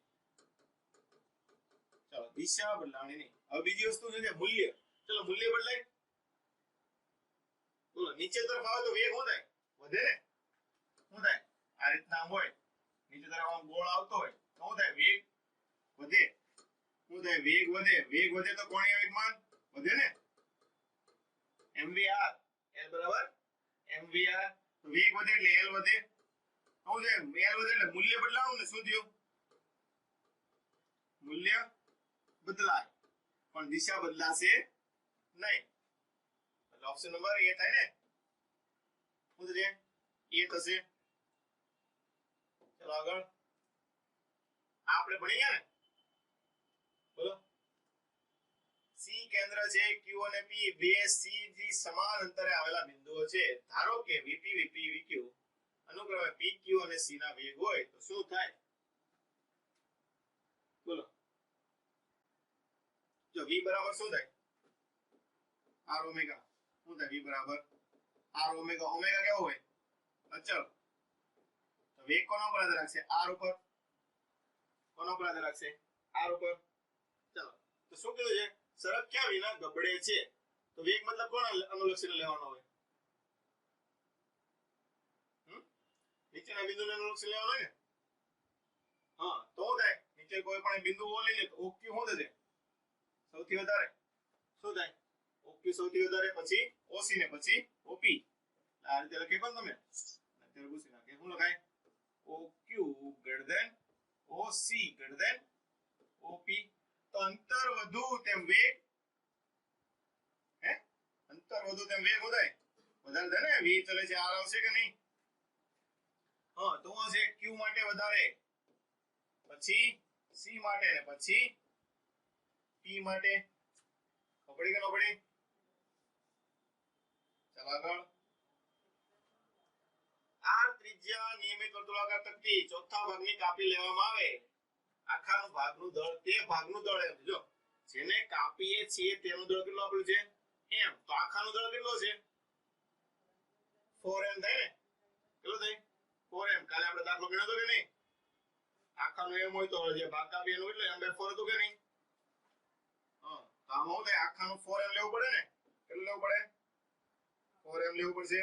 ચલો, દિશા બદલાવાની નહીં. હવે બીજી વસ્તુ છે મૂલ્ય. ચલો, મૂલ્ય બદલાય. બોલો, નીચે તરફ આવે તો વેગ શું થાય? વધે ને? શું થાય? આ રીતના હોય નીચે તરફ આમ ગોળ આવતો હોય તો શું થાય? વેગ વધે. શું થાય? વેગ વધે. વેગ વધે તો કોણીય વેગમાન વધે ને? mvr L બરાબર mvr. તો વેગ વધે એટલે L વધે. શું છે? L વધે એટલે મૂલ્ય બદલાવું ને? શું થયું? મૂલ્ય બદલાય પણ દિશા બદલાશે નહીં. એટલે ઓપ્શન નંબર A થાય ને? શું થશે? A થશે. ચલો આગળ. આપણે ભણી ગયા ને બોલો સી કેન્દ્ર છે ક્યુ અને પી બે સી થી સમાન અંતરે આવેલા બિંદુઓ છે ધારો કે વીપી વીપી વીક્યુ અનુક્રમે પીક્યુ અને સી ના વેગ હોય તો શું થાય બોલો જો v બરાબર શું થાય r ઓમેગા શું થાય v બરાબર r ઓમેગા ઓમેગા કેવો હોય અચળ તો વેગ કોના પર આધાર રાખશે r ઉપર કોના પર આધાર રાખશે r ઉપર ચલો તો શું કીધું છે સરક્યા વિના ગબડે છે તો વેગ મતલબ કોણ અનુલક્ષીને લેવાનો હોય નીચેના બિંદુને અનુલક્ષીને લેવાનો હોય ને હા તો શું થાય નીચે કોઈ પણ બિંદુ લઈ લે તો ઓક્યુ શું થશે સૌથી વધારે શું થાય ઓક્યુ સૌથી વધારે પછી ઓસી ને પછી ઓપી આ રીતે લખે કોણ તમે અત્યારે પૂછી નાખે શું લખાય OQ greater than OC greater than OP તો અંતર વધુ તેમ વેગ હે અંતર વધુ તેમ વેગ વધારે વધારે થાય ને v ચલે છે r આવશે કે નહીં હા તો શું છે q માટે વધારે પછી c માટે ને પછી p માટે ખબડી કે ન પડી ચાલો આગળ r ત્રિજ્યા નિયમિત વર્તુળાકાર તકતી ચોથા ભાગની કાપી લેવામાં આવે આખાનું ભાગનું દળ તે ભાગનું દળ એમ જો જેને કાપીએ છીએ તેનું દળ કેટલું આપ્યું છે m તો આખાનું દળ કેટલું છે 4m થાય ને કેટલું થાય 4m કાલે આપણે દાખલો ગણ્યો તો કે નહીં આખાનું m હોય તો જે ભાગ કાપીએ એનું એટલે m/4 હતું કે નહીં હા તો આમાં શું થાય આખાનું 4m લેવું પડે ને કેટલું લેવું પડે 4m લેવું પડશે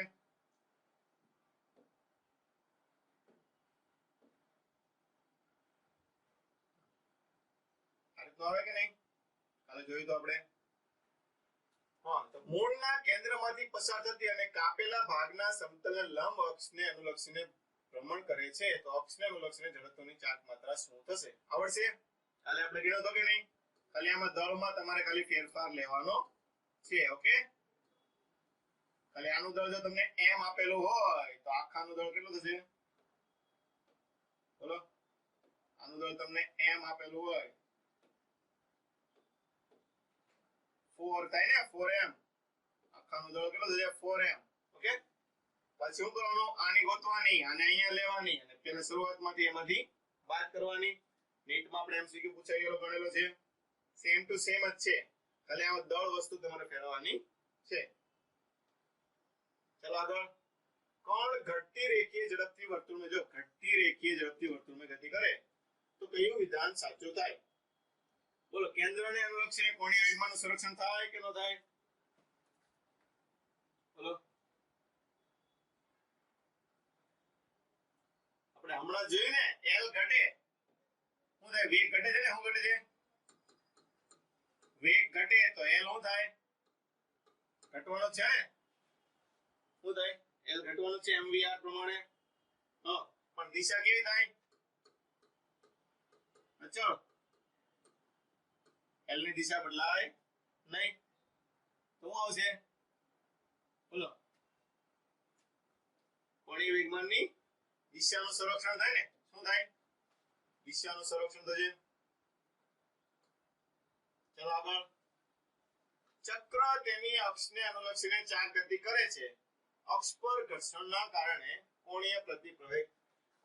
આવે કે નહીં કાલે જોયું તો આપણે હા તો મૂળના કેન્દ્રમાંથી પસાર થતી અને કાપેલા ભાગના સમતલ લંબ અક્ષને અનુલક્ષીને ભ્રમણ કરે છે તો અક્ષને અનુલક્ષીને જડત્વની ચાર્જ માત્રા શું થશે આવડશે કાલે આપણે ગણ્યો તો કે નહીં ખાલી આમાં દળમાં તમારે ખાલી ફેરફાર લેવાનો છે ઓકે ખાલી આનું દળ જો તમને m આપેલું હોય તો આખાનું દળ કેટલું થશે બોલો આનું દળ તમને m આપેલું હોય 4 થાય ને 4m આખાનું દળ કેટલું થશે 4m ઓકે પછી શું કરવાનું આની ગોતવાની અને અહીંયા લેવાની અને પહેલા શરૂઆતમાંથી એમાંથી બાદ કરવાની નીટમાં આપણે એમસીક્યુ પૂછાઈ ગયેલો ગણેલો છે સેમ ટુ સેમ જ છે ખાલી આ દળ વસ્તુ તમારે ફેરવવાની છે ચલો આગળ કોણ ઘટતી રેખીય ઝડપથી વર્તુળમાં જો ઘટતી રેખીય ઝડપથી વર્તુળમાં ગતિ કરે તો કયું વિધાન સાચું થાય બોલો કેન્દ્રને અનુલક્ષીને કોણીય વેગમાનનું સંરક્ષણ થાય કે ન થાય બોલો આપણે હમણાં જોયું ને L ઘટે શું થાય વેગ ઘટે છે ને શું ઘટે છે વેગ ઘટે તો L શું થાય ઘટવાનો છે ને શું થાય L ઘટવાનો છે mvr પ્રમાણે હા પણ દિશા કેવી થાય અચળ L ની દિશા બદલાય નહીં તો શું આવશે બોલો કોણીય વેગમાનની દિશાનું સંરક્ષણ થાય ને શું થાય દિશાનું સંરક્ષણ થશે ચલો આગળ ચક્ર તેની અક્ષને અનુલક્ષીને ચાર ગતિ કરે છે અક્ષ પર ઘર્ષણના કારણે કોણીય પ્રતિપ્રવેગ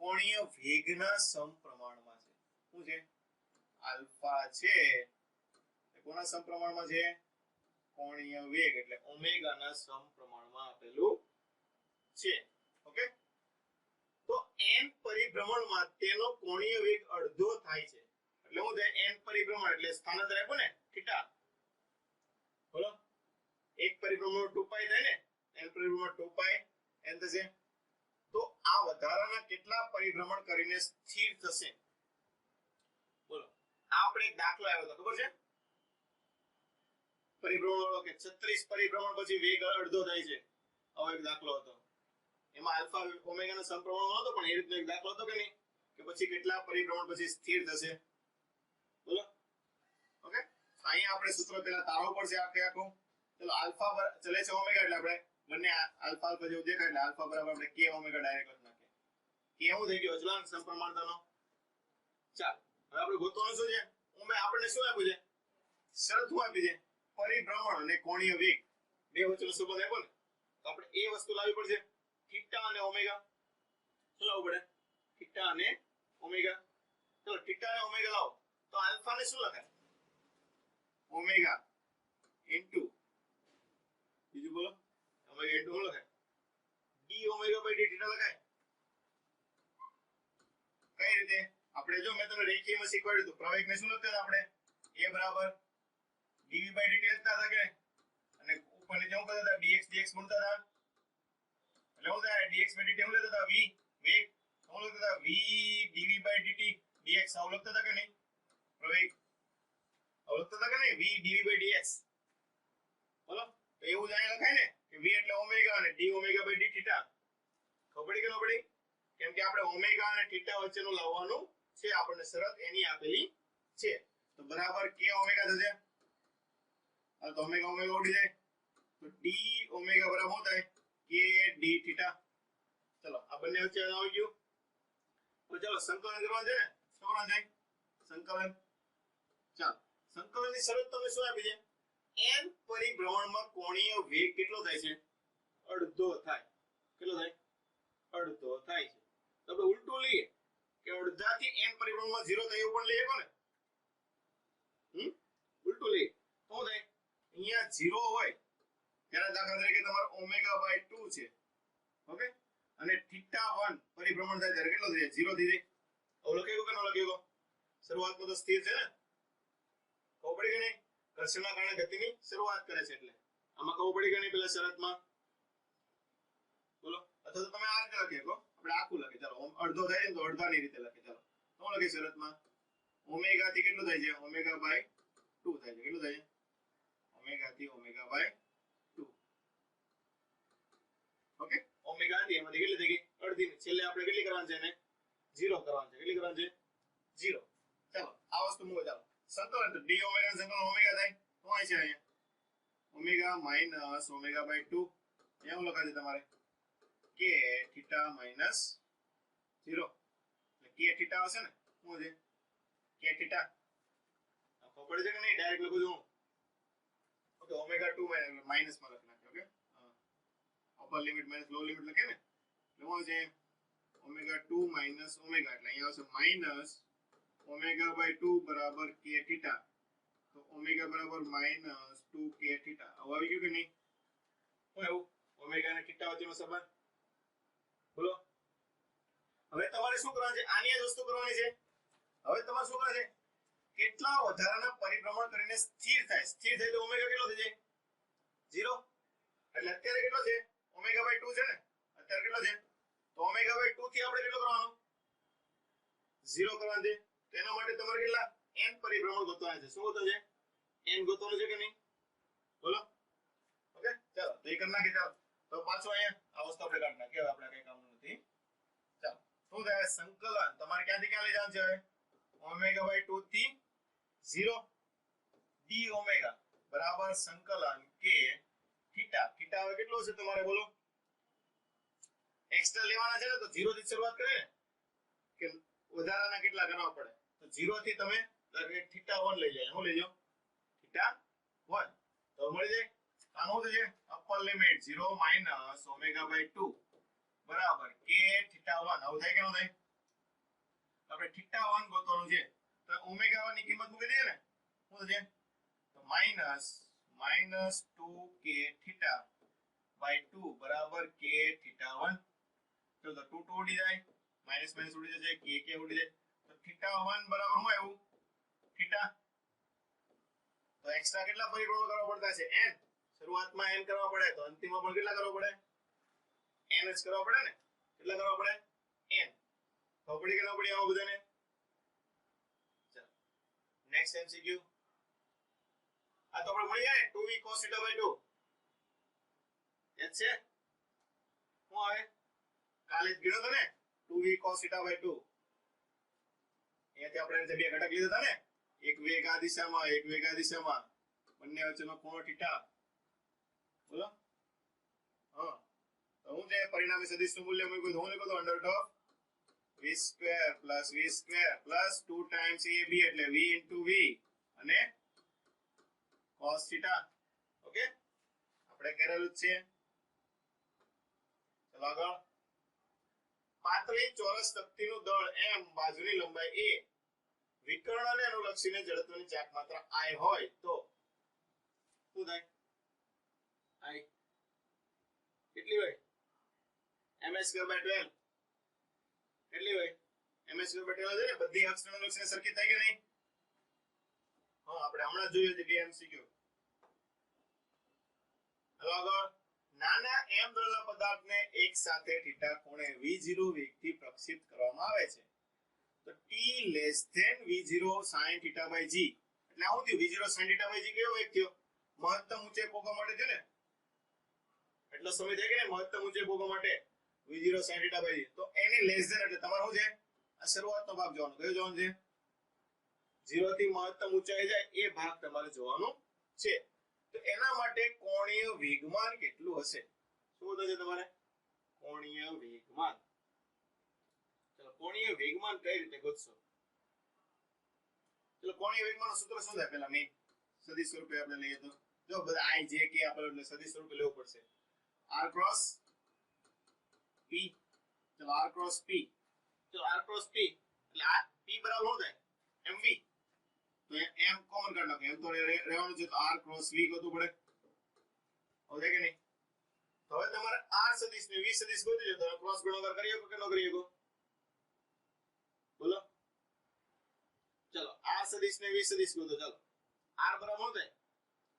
કોણીય વેગના સમપ્રમાણમાં છે શું છે આલ્ફા છે કોના સમપ્રમાણમાં છે કોણીય વેગ એટલે ઓમેગાના સમપ્રમાણમાં આપેલું છે ઓકે તો n પરિભ્રમણમાં તેનો કોણીય વેગ અડધો થાય છે એટલે શું થાય n પરિભ્રમણ એટલે સ્થાનાંતર આપ્યું ને થીટા બોલો એક પરિભ્રમણ 2π થાય ને n પરિભ્રમણ 2π n થશે તો આ વધારાના કેટલા પરિભ્રમણ કરીને સ્થિર થશે બોલો આ આપણે એક દાખલો આવ્યો હતો ખબર છે પરિભ્રમણ વાળો કે 36 પરિભ્રમણ પછી વેગ અડધો થાય છે આવો એક દાખલો હતો એમાં આલ્ફા ઓમેગાના સમપ્રમાણમાં હતો પણ એ રીતનો એક દાખલો હતો કે નહીં કે પછી કેટલા પરિભ્રમણ પછી સ્થિર થશે બોલો ઓકે અહીંયા આપણે સૂત્ર પહેલા તારવું પડશે આખે આખું ચલો આલ્ફા ચલે છે ઓમેગા એટલે આપણે બંને આલ્ફા આલ્ફા જેવું દેખાય એટલે આલ્ફા બરાબર આપણે k ઓમેગા ડાયરેક્ટ લખી નાખીએ કે શું થઈ ગયું અચળાંક સમપ્રમાણતાનો ચાલ હવે આપણે ગોતવાનું શું છે? આપણને શું આપ્યું છે? શરત શું આપી છે? પરિભ્રમણ અને કોણીય વેગ બે વચ્ચેનો સંબંધ આપ્યો ને, તો આપણે એ વસ્તુ લાવવી પડશે. થીટા અને ઓમેગા શું લાવવું પડે? થીટા અને ઓમેગા. ચલો થીટા અને ઓમેગા લાવો તો આલ્ફા ને શું લખાય? ઓમેગા ઇન્ટુ બીજું બોલો, ઓમેગા ઇન્ટુ શું લખાય? D omega by D theta લખાય. કઈ રીતે? આપણે જો મેં તમને રેખીયમાં શીખવાડ્યું હતું, પ્રવેગને શું લખતા હતા આપણે? a બરાબર dv બાય dt લખતા હતા કે, અને ઉપર નીચે શું કરતા હતા? dx dx ગુણતા હતા. એટલે શું થાય? dx બાય dt શું લેતા હતા? v વેગ. શું લખતા હતા? v dv by dt dx આવું લખતા હતા કે નહીં? પ્રવેગ આવું લખતા હતા કે નહીં? v dv by dx. બોલો, તો એવું જ અહીંયા લખાય ને કે v એટલે ઓમેગા અને d omega by d theta. ખબર પડી કે ન પડી? કેમ કે આપણે ઓમેગા અને થીટા વચ્ચેનું લાવવાનું છે, આપણને શરત એની આપેલી છે. તો બરાબર k ઓમેગા થશે. આ તો ઓમેગા ઓમેગા ઉડી જાય, તો d ઓમેગા બરાબર શું થાય? k d theta. ચલો આ બંને વચ્ચે આવી ગયું. તો ચલો સંકલન કરવાનું છે ને, શું કરવાનું છે? સંકલન. ચાલો સંકલનની શરત તમે શું આપી છે? n પરિભ્રમણમાં કોણીય વેગ કેટલો થાય છે? અડધો થાય. કેટલો થાય? અડધો થાય છે. તો આપણે ઉલટું લઈએ કે અડધાથી n પરિભ્રમણમાં 0 થાય એવું પણ લઈએ કોને? ઉલટું લઈએ તો શું થાય? અહીંયા 0 હોય ત્યારે દાખલા તરીકે તમારો ઓમેગા બાય 2 છે, ઓકે, અને થીટા 1 પરિભ્રમણ થાય ત્યારે કેટલો થઈ જાય? 0 થઈ જાય. આવું લખ્યું કે ન લખ્યું? શરૂઆતમાં તો સ્થિર છે ને, ખબર પડી કે નહીં? ઘર્ષણના કારણે ગતિની શરૂઆત કરે છે, એટલે આમાં ખબર પડી કે નહીં? પેલા શરતમાં બોલો, અથવા તો તમે આ રીતે લખી શકો, આપણે આખું લખીએ. ચાલો અડધો થાય ને તો અડધાની રીતે લખીએ. ચાલો શું લખીએ શરતમાં? ઓમેગા થી કેટલું થાય છે? ઓમેગા બાય 2 થાય છે. કેટલું થાય છે? ઓમેગા થી ઓમેગા બાય 2. ઓકે, ઓમેગા થી એમાંથી કેટલી થઈ ગઈ? અડધી. છેલ્લે આપણે કેટલી કરવાની છે? એને 0 કરવાની છે. કેટલી કરવાની છે? 0. ચાલો આ વસ્તુ મૂકો. ચાલો સંકલન, તો d ઓમેગા સંકલન ઓમેગા થાય તો આ છે અહીંયા ઓમેગા માઈનસ ઓમેગા બાય 2. એવું લખાશે તમારે k થીટા માઈનસ 0. એટલે k થીટા હશે ને, શું છે? k theta. ખબર પડે છે કે નહીં? ડાયરેક્ટ લખું છું. ઓકે, ઓમેગા 2 માઈનસ માં લખી નાખે. ઓકે, અપર લિમિટ માઈનસ લો લિમિટ લખે ને, એટલે શું છે? ઓમેગા 2 માઈનસ ઓમેગા, એટલે અહીંયા આવશે માઈનસ ઓમેગા બાય 2 બરાબર k થીટા. તો ઓમેગા બરાબર માઈનસ 2k થીટા. આવું આવી ગયું કે નહીં? શું આવ્યું? ઓમેગા અને થીટા વચ્ચેનો સંબંધ. બોલો, હવે તમારે શું કરવાનું છે? આની જ વસ્તુ કરવાની છે. હવે તમારે શું કરવાનું છે? કેટલા વધારાના પરિભ્રમણ કરીને સ્થિર થાય. સ્થિર થાય તો ઓમેગા કેટલો થઈ જાય? 0. એટલે અત્યારે કેટલો છે? ઓમેગા બાય 2 છે ને, અત્યારે કેટલો છે? તો ઓમેગા બાય 2 થી આપણે કેટલો કરવાનો? 0 કરવાનો છે. તો એના માટે તમારે કેટલા n પરિભ્રમણ ગોતવાના છે? શું ગોતવાનું છે? n ગોતવાનું છે કે નહીં? બોલો. ઓકે, ચાલો તો એ કરી નાખીએ. ચાલો તો પાછો અહીંયા આ વસ્તુ આપણે કાઢી નાખીએ. હવે આપણે કઈ કામનું નથી. ચાલો શું થાય? સંકલન તમારે ક્યાંથી ક્યાં લઈ જવાનું છે? હવે ઓમેગા બાય 2 થી 0 d ઓમેગા બરાબર સંકલન k થીટા. થીટા હવે કેટલો છે તમારે? બોલો. એક્સ્ટ્રા લેવાના છે ને, તો 0 થી શરૂઆત કરે ને, કે વધારાના કેટલા કરવા પડે? તો 0 થી તમે થીટા 1 લઈ જાય. શું લઈ જાઓ? થીટા 1. તો મળી જાય. આનું શું છે? Upper limit 0 minus omega by 2 બરાબર k થીટા 1. આવું થાય કે ન થાય? આપણે થીટા 1 ગોતવાનું છે, તો ઓમેગા 1 ની કિંમત મૂકી દઈએ ને, શું છે? તો માઈનસ 2k થીટા બાય 2 બરાબર k થીટા 1. ચલો તો 2 ઉડી જાય, માઈનસ માઈનસ ઉડી જશે, k ઉડી જાય. તો થીટા 1 બરાબર શું આવ્યું? થીટા. તો એક્સ્ટ્રા કેટલા પરિભ્રમણ કરવા પડતા છે? n. શરૂઆતમાં n કરવા પડે, તો અંતિમમાં પણ કેટલા કરવા પડે? n જ કરવા પડે ને. કેટલા કરવા પડે? n. ખબર પડી કે ન પડી આવું બધાને? ચાલો નેક્સ્ટ MCQ. આ તો આપણે મળી જાય 2v cos θ by 2. યાદ છે? શું આવે? કાલે જ ગણ્યો તો ને 2v cos θ by 2. અહીંયાથી આપણે બે ઘટક લીધા હતા ને, એક વેગ આ દિશામાં, એક વેગ આ દિશામાં, બંને વચ્ચેનો ખૂણો θ. બોલો. હા, તો હું જે પરિણામી સદિશનું મૂલ્ય મૂક્યું તો હું લખ્યું તો under root of v square plus 2 times ab એટલે v into v અને cos થીટા. ઓકે, આપણે કરેલું જ છે. ચલો આગળ. પાતળી ચોરસ તક્તીનું દળ m બાજુની લંબાઈ a વિકર્ણને અનુલક્ષીને જડત્વની ચાક માત્રા I હોય તો શું થાય? I કેટલી હોય? ms²/12 કેટલી હોય? ms²/12 છે ને, બધી અક્ષને અનુલક્ષીને સરખી થાય કે નહીં? હા, આપણે હમણાં જોયું હતું બે MCQ. હવે આગળ. નાના m દળના પદાર્થને એક સાથે θ કોણે v0 વેગથી પ્રક્ષેપિત કરવામાં આવે છે તો t v0 sin θ/g. એટલે આવું થયું, v0 sin θ/g કેવો વેગ થયો? મહત્તમ ઊંચાઈ પહોંચવા માટે છે ને, એટલો સમય થાય કે ને મહત્તમ ઊંચાઈ પહોંચવા માટે v0 sin θ/g. તો એની લેસ ધેન એટલે તમારે શું છે? આ શરૂઆતનો ભાગ જોવાનો. કયો જોવાનો છે? 0 થી મહત્તમ ઊંચાઈ જાય એ ભાગ તમારે જોવાનો છે. તો એના માટે કોણીય વેગમાન કેટલું હશે? શું થશે તમારે? કોણીય વેગમાન. ચલો, કોણીય વેગમાન કઈ રીતે ગોતશો? ચલો, કોણીય વેગમાનનું સૂત્ર શું થાય? પહેલા મેં સદિશ સ્વરૂપે આપણે લઈએ તો જો બધા i j k આપણે એટલે સદિશ સ્વરૂપે લેવું પડશે. r cross p. ચલો, r ક્રોસ p. ચલો, r ક્રોસ p એટલે આ p બરાબર શું થાય? mv. તો m કોમન કાઢ નાખો. m તો રહેવાનું છે, તો r ક્રોસ v ગોતવું પડે. હવે કે નહીં? તો હવે તમારે r સદિશ ને v સદિશ ગોતી લો તો ક્રોસ ગુણાકાર કરી શકો કે ન કરી શકો? બોલો. ચલો, r સદિશ ને v સદિશ ગોતો. ચાલો, r બરાબર શું થાય?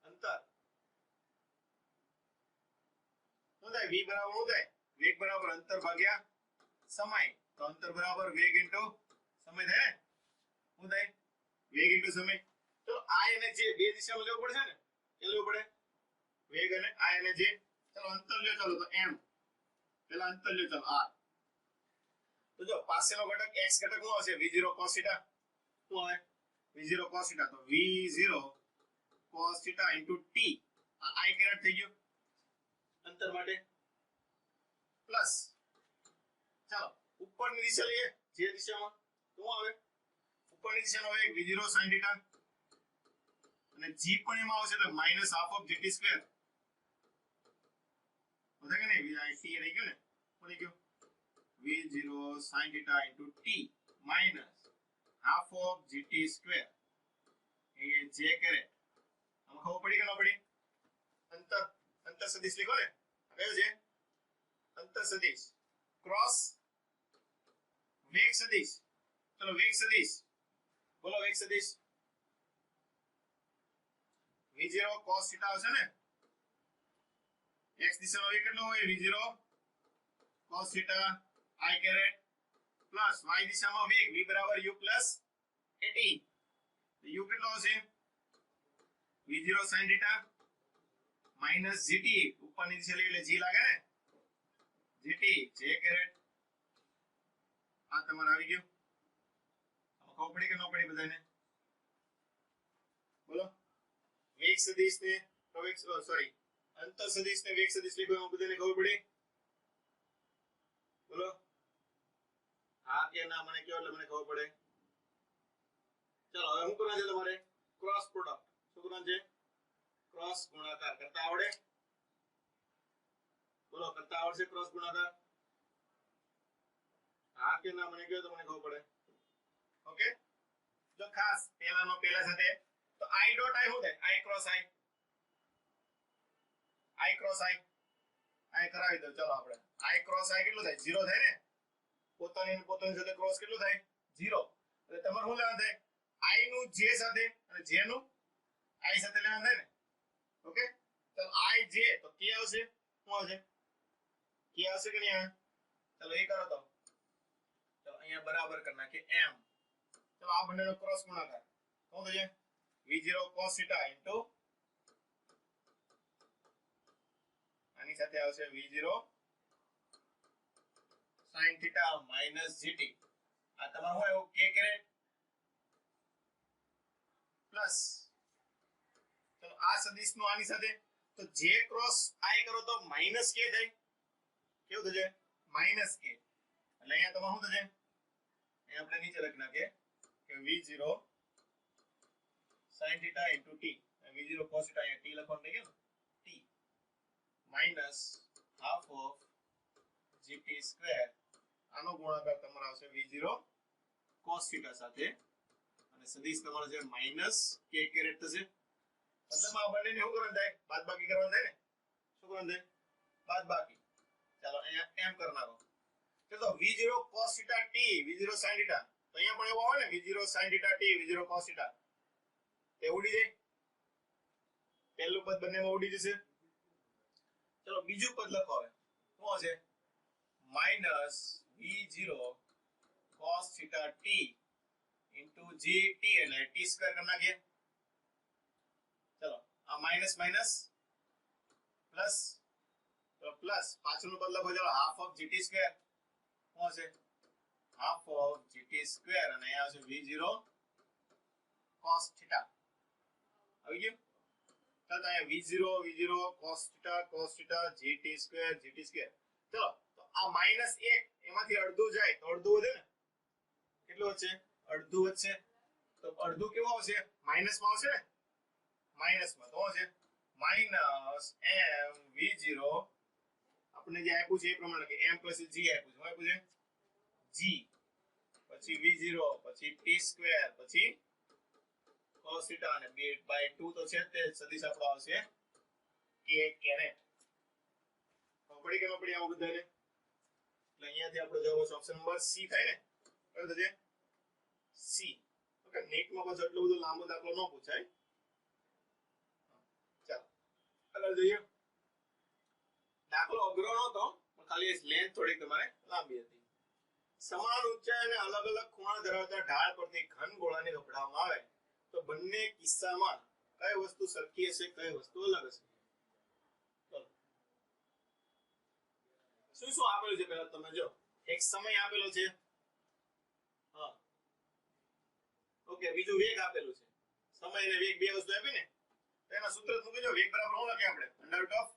અંતર. શું થાય? v બરાબર શું થાય? વેગ બરાબર અંતર ભાગ્યા સમય. તો અંતર બરાબર વેગ ઇન્ટુ સમય થાય ને? શું થાય? વેગ ઇન્ટુ સમય. તો i અને j બે દિશામાં લેવું પડશે ને? એ લેવું પડે વેગ અને i અને j. ચલો, અંતર લ્યો. ચાલો, તો m પેલા અંતર લ્યો. ચાલો, r. તો જો પાસેનો ઘટક x ઘટક શું હશે? v0 cos θ. શું આવે? v0 cos θ. તો v0 cos θ into t. આ i કેરેટ થઈ ગયું અંતર માટે પ્લસ. ચાલો, ઉપરની દિશા લઈએ. જે દિશામાં શું આવે? ઉપરની દિશાનો વેગ v0 sin θ અને g પણ એમાં આવશે તો minus half of gt square. બધા કે નહીં? આ t રહી ગયું ને, કોની ગયું? v0 sin θ into t minus half of gt square. A j કરે. આમાં ખબર પડી કે ન પડી? અંતર સદિશ લીખો ને. કયો છે? અંતર સદિશ ક્રોસ વેગ સદિશ. ચલો, વેગ સદિશ બોલો. વેગ સદિશ v0 cos θ આવશે ને? x દિશામાં વેગ કેટલો હોય? v0 cos θ i caret plus y દિશામાં વેગ v બરાબર u પ્લસ at. તો u કેટલો હશે? v0 sin θ minus gt. ઉપરની દિશા લઈએ એટલે g લાગે ને? gt j caret. આ તમારે આવી ગયું. આમાં ખબર પડી કે ન પડી બધાને? બોલો. વેગ સદિશ ને પ્રવેગ સોરી અંતર સદિશ ને વેગ સદિશ લીધો એમાં બધાને ખબર પડી? બોલો. હા કે ના મને કહો એટલે મને ખબર પડે. ચલો, હવે શું કરવાનું છે તમારે? Cross product. શું કરવાનું છે? ક્રોસ ગુણાકાર કરતા આવડે? બોલો, કરતા આવડશે ક્રોસ ગુણાકાર? હા કે ના મને કહો તો મને ખબર પડે. ઓકે, જો ખાસ પહેલાનો પહેલા સાથે તો i ડોટ i શું થાય? i cross i. i cross i કરાવી દો. ચલો, આપણે i ક્રોસ i કેટલું થાય? 0 થાય ને? પોતાની સાથે ક્રોસ કેટલું થાય? 0. એટલે તમારે શું લેવાનું થાય? i નું j સાથે અને j નું i સાથે લેવાનું થાય ને? ઓકે, તો i j તો k આવશે. શું આવશે? k આવશે કે નહીં આવે? ચલો, એ કરો તો. ચલો, અહીંયા બરાબર કરી નાખીએ m. ચલો, આ બંનેનો ક્રોસ ગુણાકાર શું થશે? v0 cos θ into આની સાથે આવશે v0 sin θ minus gt. આ તમારું હોય એવું k કેરેટ પ્લસ. ચલો, આ સદિશ નું આની સાથે તો j ક્રોસ i કરો તો માઈનસ k થાય. કેવું થશે? Minus k. એટલે અહીંયા તમારું શું થશે? અહીં આપણે નીચે લખી નાખીએ કે v0 sin theta into t, v0 cos theta અહીંયા t લખવાનું થઈ ગયું t minus half of gt square, આનો ગુણાકાર તમારો આવશે v0 cos theta સાથે અને સદિશ તમારો છે માઈનસ k કેરેટ થશે, મતલબ આ બંનેને શું કરવાનું થાય, બાદબાકી કરવાનું થાય ને, શું કરવાનું થાય, બાદબાકી. ચાલો અહીંયા એમ કરી નાખો, તો v0 cos theta t v0 sin theta, તો અહીંયા પણ એવું આવે ને v0 sin theta t v0 cos theta, તે ઉડી જાય, પહેલું પદ બંનેમાં ઉડી જશે. ચલો બીજું પદ લખો, હવે શું હશે, minus v0 cos theta t into gt એટલે t સ્ક્વેર કરી નાખીએ. ચલો આ માઈનસ માઈનસ પ્લસ, તો પ્લસ પાછળનું પદ લખો, ચલો હાફ ઓફ gt સ્ક્વેર, શું હશે, હાફ ઓફ gt સ્ક્વેર અને અહીંયા આવશે v0 cos theta. આવી ગયું, તો અહીંયા v0 cos theta gt square. ચલો તો આ માઈનસ 1 એમાંથી અડધું જાય તો અડધું વધે ને, કેટલું વધશે, અડધું વધશે, તો અડધું કેવું આવશે, માઈનસ માં આવશે ને, માઈનસ માં, તો હશે માઈનસ m v0, આપણે જે આપ્યું છે એ પ્રમાણે કે m plus g આપ્યું છે, g પછી v0 પછી t સ્ક્વેર પછી cos theta અને 2/2 તો છે તે સદિશ આપણો આવશે k કેરેટ. પડી કે ન પડી આવું બધાને, એટલે અહીંયાથી આપણો જવાબ છે ઓપ્શન નંબર C થાય ને, કયો થશે C. ઓકે, નેટમાં બસ એટલો બધો લાંબો દાખલો ન પૂછાય. ચાલો આગળ જોઈએ, દાખલો અઘરો નહોતો પણ ખાલી લેન્થ થોડીક તમારે લાંબી હતી. સમાન ઊંચાઈ અને અલગ અલગ ખૂણા ધરાવતા ઢાળ પરથી ઘન ગોળાને ગફડાવવામાં આવે તો બંને કિસ્સામાં કઈ વસ્તુ સરખી હશે, કઈ વસ્તુ અલગ હશે. શું શું આપેલું છે પહેલા તમે જો, એક સમય આપેલો છે, હા ઓકે, બીજું વેગ આપેલું છે, સમય અને વેગ બે વસ્તુ આપી ને, તો એના સૂત્ર મૂકી દો, વેગ બરાબર શું લખીએ આપણે, under root of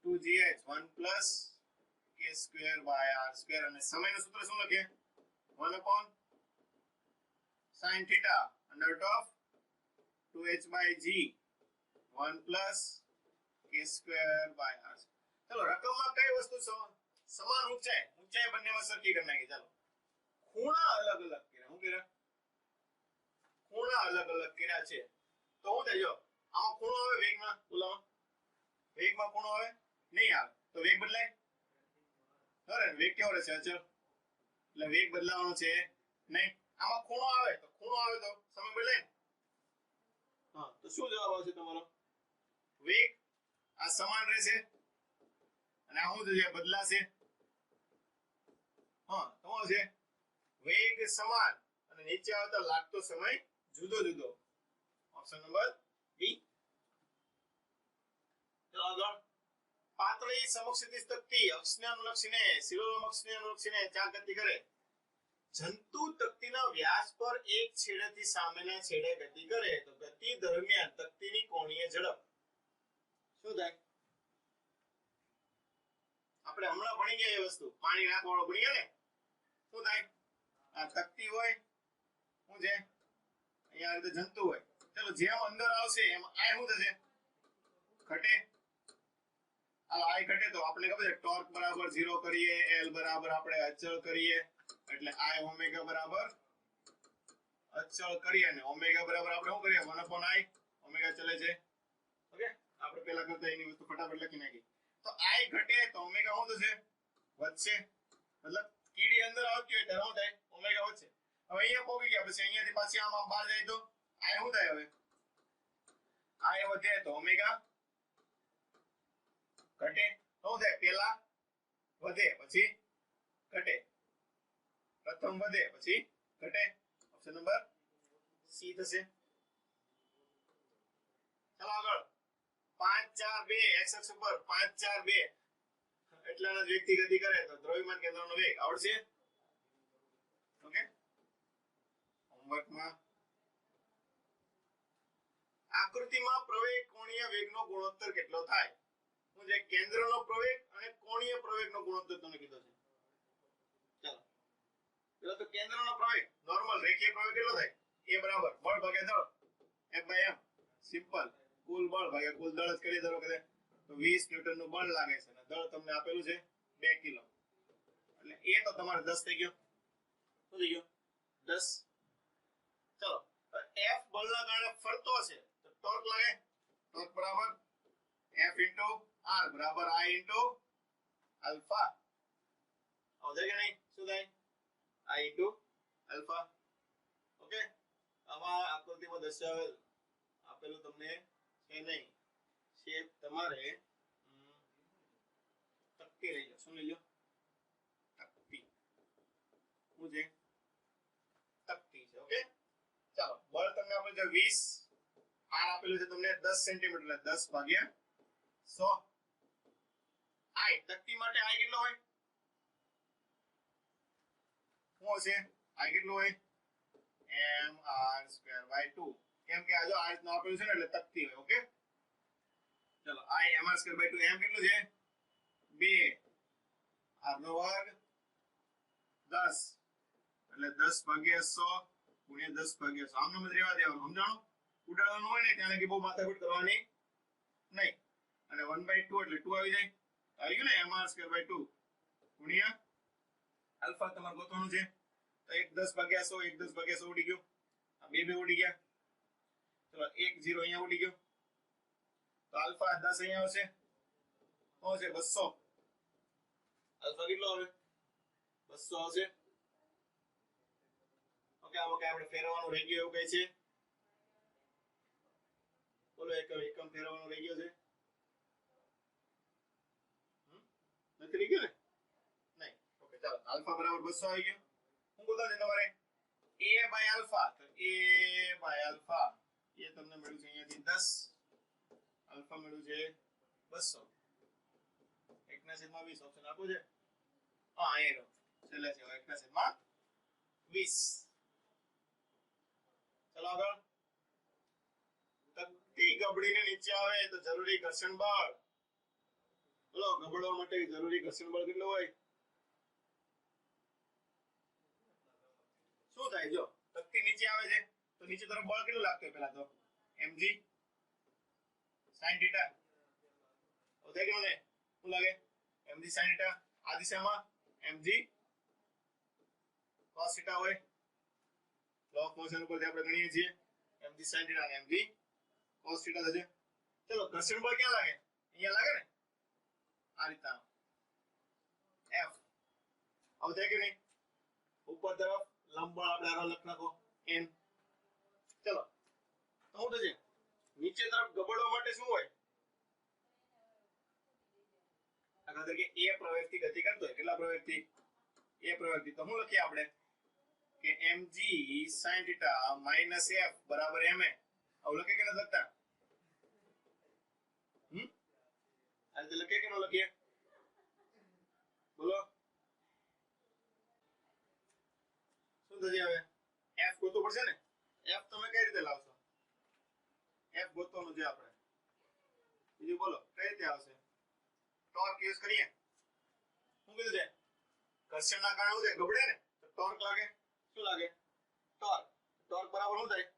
2gh 1 plus k square by r square, અને સમયનું સૂત્ર શું લખીએ, 1 upon sin theta under root of 2h by g 1 plus k square by r. ચલો રકમમાં કઈ વસ્તુ સમાન ઊંચાઈ બંનેમાં સરખી કરી નાખી. ચાલો ખૂણા અલગ અલગ કર્યા, શું કર્યા, ખૂણા અલગ અલગ કર્યા છે, તો શું થાય, જો આમાં ખૂણો આવે વેગમાં, બોલાવો વેગમાં ખૂણો આવે નહીં આવે તો વેગ બદલાય, બરાબર, વેગ કેવો રહેશે અચળ, એટલે વેગ બદલાવાનો છે નહીં. આમાં ખૂણો આવે તો સમય બદલાય ને, હા, તો શું જવાબ આવશે તમારો, વેગ આ સમાન રહેશે અને આ શું થશે, બદલાશે, હા, તો શું છે, વેગ સમાન અને નીચે આવતા લાગતો સમય જુદો જુદો, ઓપ્શન નંબર બી. ચલો આગળ, પાતળી સમક્ષિતિજ તકતી અક્ષને અનુલક્ષીને શિરોલોમ અક્ષને અનુલક્ષીને ચાલ ગતિ કરે, જંતુ તકતીના વ્યાસ પર એક છેડેથી સામેના છેડે ગતિ કરે તો ગતિ દરમિયાન તકતીની કોણીય ઝડપ શું થાય, આપણે હમણાં ભણી ગયા એ વસ્તુ, પાણી નાખવાળો ભણી ગયા ને, શું થાય, આ તકતી હોય, શું છે અહીંયા રીતે જંતુ હોય, ચલો જેમ અંદર આવશે એમ આ શું થશે, ઘટે, હાલો આ ઘટે તો આપણે ખબર છે ટોર્ક બરાબર 0 કરીએ, L બરાબર આપણે અચળ કરીએ, એટલે I ઓમેગા બરાબર અચળ કરીએ અને ઓમેગા બરાબર આપણે શું કરીએ 1/I, ઓમેગા ચલે છે, ઓકે, આપણે પહેલા કરતા એની વસ્તુ ફટાફટ લખી નાખી, તો I ઘટે તો ઓમેગા શું થશે, વધશે, મતલબ કીડી અંદર આવતી હોય ત્યારે શું થાય, ઓમેગા વધશે. હવે અહીંયા પહોંચી ગયા પછી અહીંયાથી પાછી આમ બહાર જાય તો I શું થાય, હવે I વધે તો ઓમેગા ઘટે, શું થાય, પહેલા વધે પછી ઘટે, પ્રથમ વધે પછી ઘટે, ઓપ્શન નંબર સી થશે. ચાલો આગળ, 5 4 2 x અક્ષ ઉપર 5 4 2 એટલાના જ વેગથી ગતિ કરે તો દ્રવ્યમાન કેન્દ્રનો વેગ આવડશે, ઓકે, હોમવર્કમાં આકૃતિમાં પ્રવેગ કોણીય વેગનો ગુણોત્તર કેટલો થાય, હું જે કેન્દ્રનો પ્રવેગ અને કોણીય પ્રવેગનો ગુણોત્તર તમને કીધો છે. ચાલો પેલા તો કેન્દ્રનો પ્રવેગ નોર્મલ રેખીય પ્રવેગ કેટલો થાય એ બરાબર બળ ભાગ્યા દળ F/m સિમ્પલ કુલ બળ ભાગ્યા કુલ દળ જ કરી દરો કે તો 20 ન્યૂટન નું બળ લાગે છે અને દળ તમને આપેલું છે 2 કિલો એટલે એ તો તમારે 10 થઈ ગયો શું થઈ ગયો 10 ચલો F બળના કારણે ફરતો છે તો ટોર્ક લાગે ટોર્ક બરાબર F * R બરાબર I * આલ્ફા આવશે કે નહીં શું થાય I * આલ્ફા ઓકે આમાં આકૃતિમાં દર્શાવેલ આપેલું તમને છે નહીં શેપ તમારે તકતી લઈ લો શું લઈ લો તકતી શું છે તકતી છે ઓકે ચાલો બળ તમને આપણે જે 20 R આપેલું છે તમને 10 સેન્ટીમીટર એટલે 10 ભાગ્યા 100 I તકતી માટે I કેટલો હોય શું હશે I કેટલો હોય mr²/2 કેમ કે આ જો આ રીતનું આપેલું છે ને એટલે તકતી હોય ઓકે ચલો I mr²/2 m કેટલું છે 2 r નો વર્ગ 10 એટલે 10 ભાગ્યા 100 ગુણ્યા 10 ભાગ્યા 100 આમનો મત રહેવા દેવાનું સમજાણું ઉડાડવાનું હોય ને ત્યાં કે બહુ માથાકૂટ કરવાની નહીં અને 1/2 એટલે 2 આવી જાય આવી ગયું ને mr²/2 ગુણ્યા આલ્ફા તમારે ગોતવાનું છે તો 1 10 ભાગ્યા 100 1 10 ભાગ્યા 100 ઉડી ગયો આ બે બે ઉડી ગયા ચલો 1 0 અહીંયા ઉડી ગયો તો આલ્ફા 10 અહીંયા આવશે શું છે 200 આલ્ફા કેટલો આવે 200 આવશે ઓકે આમાં કઈ આપણે ફેરવવાનું રહી ગયું એવું કઈ છે બોલો એકમ ફેરવવાનું રહી ગયો છે નથી રહી ગયો ને નહીં ઓકે ચાલો આલ્ફા બરાબર 200 આવી ગયો હું બોલતા છે તમારે a/આલ્ફા તો a/આલ્ફા એ તમને મળ્યું છે અહીંયાથી 10 આલ્ફા મળ્યું છે 200 1/20 ઓપ્શન આપો છે હા અહીંયા છેલ્લે છે 1/20 ચલો આગળ તકતી ગબડીને નીચે આવે તો જરૂરી ઘર્ષણ બળ બોલો ગબડવા માટે જરૂરી ઘર્ષણ બળ કેટલું હોય શું થાય જો તકતી નીચે આવે છે તો નીચે તરફ બળ કેટલું લાગતું હોય પહેલા તો mg sin θ ઓકે કે મને શું લાગે mg sin θ આ દિશામાં mg cos θ હોય લો ઓફ મોશન ઉપર આપણે ગણીએ છીએ mg sin θ અને mg cos θ થશે ચલો ઘર્ષણ બળ ક્યાં લાગે અહીંયા લાગે ને આ રીતના f આવશે કે નહીં ઉપર તરફ લંબ બળ આપણે આરો લખ નાખો n ચલો તો શું થશે નીચે તરફ ગબડવા માટે શું હોય આગળ કે a પ્રવેગથી ગતિ કરતો હોય કેટલા પ્રવેગથી a પ્રવેગથી તો શું લખીએ આપણે કે mg sin θ - f બરાબર ma આવું લખે કે ન લખતા આ રીતે લખે કે ન લખીએ બોલો શું થશે હવે f ગોતવું પડશે ને f તમે કઈ રીતે લાવશો f ગોતવાનું છે આપણે બીજું બોલો કઈ રીતે આવશે ટોર્ક યુઝ કરીએ શું કીધું છે ઘર્ષણના કારણે શું થાય ગબડે ને તો ટોર્ક લાગે શું લાગે ટોર્ક ટોર્ક બરાબર શું થાય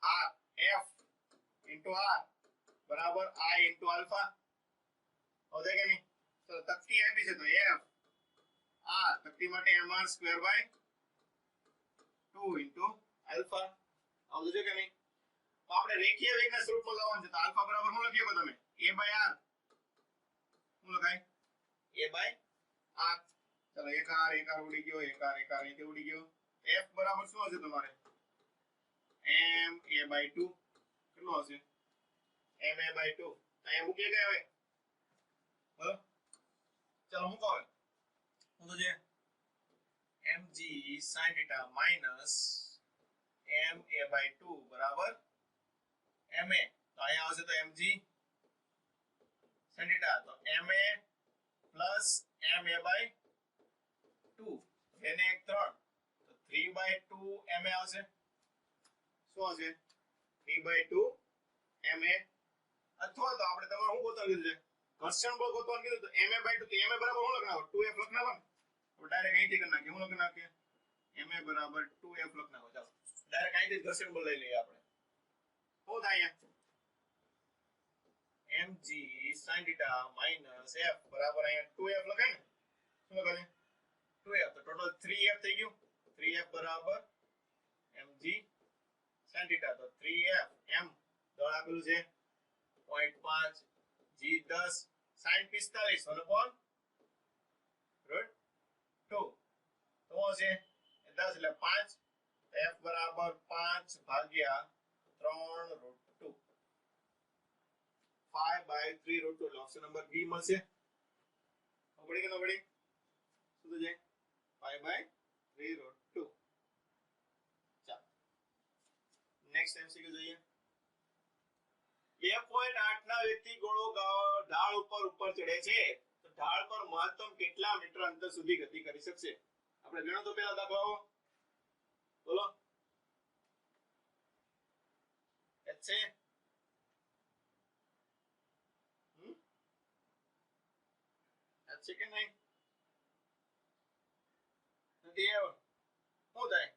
r f r બરાબર I * આલ્ફા હોદે કે નહીં તો તકતી આપી છે તો f r તકતી માટે mr²/2 * આલ્ફા આવશે કે નહીં તો આપણે રેખીય વેગના સ્વરૂપમાં લાવવાનું છે તો આલ્ફા બરાબર શું લખીએ તમે a/r શું લખાય a/r ચલો એક r ઉડી ગયો એક r અહીંથી ઉડી ગયો f બરાબર શું હશે તમારે ma/2 કેટલો હશે ma/2 અહીંયા મૂકીએ કે હવે બોલો ચલો મૂકો હવે શું થશે mg sin θ - ma/2 બરાબર ma તો અહીંયા આવશે તો mg sin θ તો ma plus ma/2 એને 1 3 તો 3/2 ma આવશે શું હશે 3/2 ma અથવા તો આપણે તમારે શું ગોતવાનું છે ઘર્ષણ બળ ગોતવાનું કીધું તો ma/2 તો ma બરાબર શું લખી નાખો 2f લખી નાખો ને તો ડાયરેક્ટ અહીંથી કરી નાખીએ. શું લખી નાખીએ? ma બરાબર 2f લખી નાખો. ચાલો ડાયરેક્ટ અહીંથી ઘર્ષણ બળ લઈ લઈએ આપણે. શું થાય અહીંયા mg sin θ minus f બરાબર અહીંયા 2f લખાય ને. શું લખાય? 2f તો ટોટલ 3f થઈ ગયું. 3f બરાબર mg sin θ તો 3f m દળ આપેલું છે 0.5 g 10 sin 45 1/2 તો છે 10 એટલે 5 f બરાબર 5 ભાગ્યા 3 √2 5/3 √2 એટલે ઓપ્શન નંબર બી મળશે. ખબર કે ન પડી? શું તો જાય 5/3 √2. ચાલો નેક્સ્ટ એમસીક્યુ જોઈએ. 2.8 ના વ્યક્તિ ગોળો ઢાળ ઉપર ચડે છે તો ઢાળ પર મહત્તમ કેટલા મીટર અંતર સુધી ગતિ કરી શકશે? આપણે ગણો તો પહેલા દાખલાઓ બોલો. છે છે કે નહીં? નથી આવ્યો. શું થાય?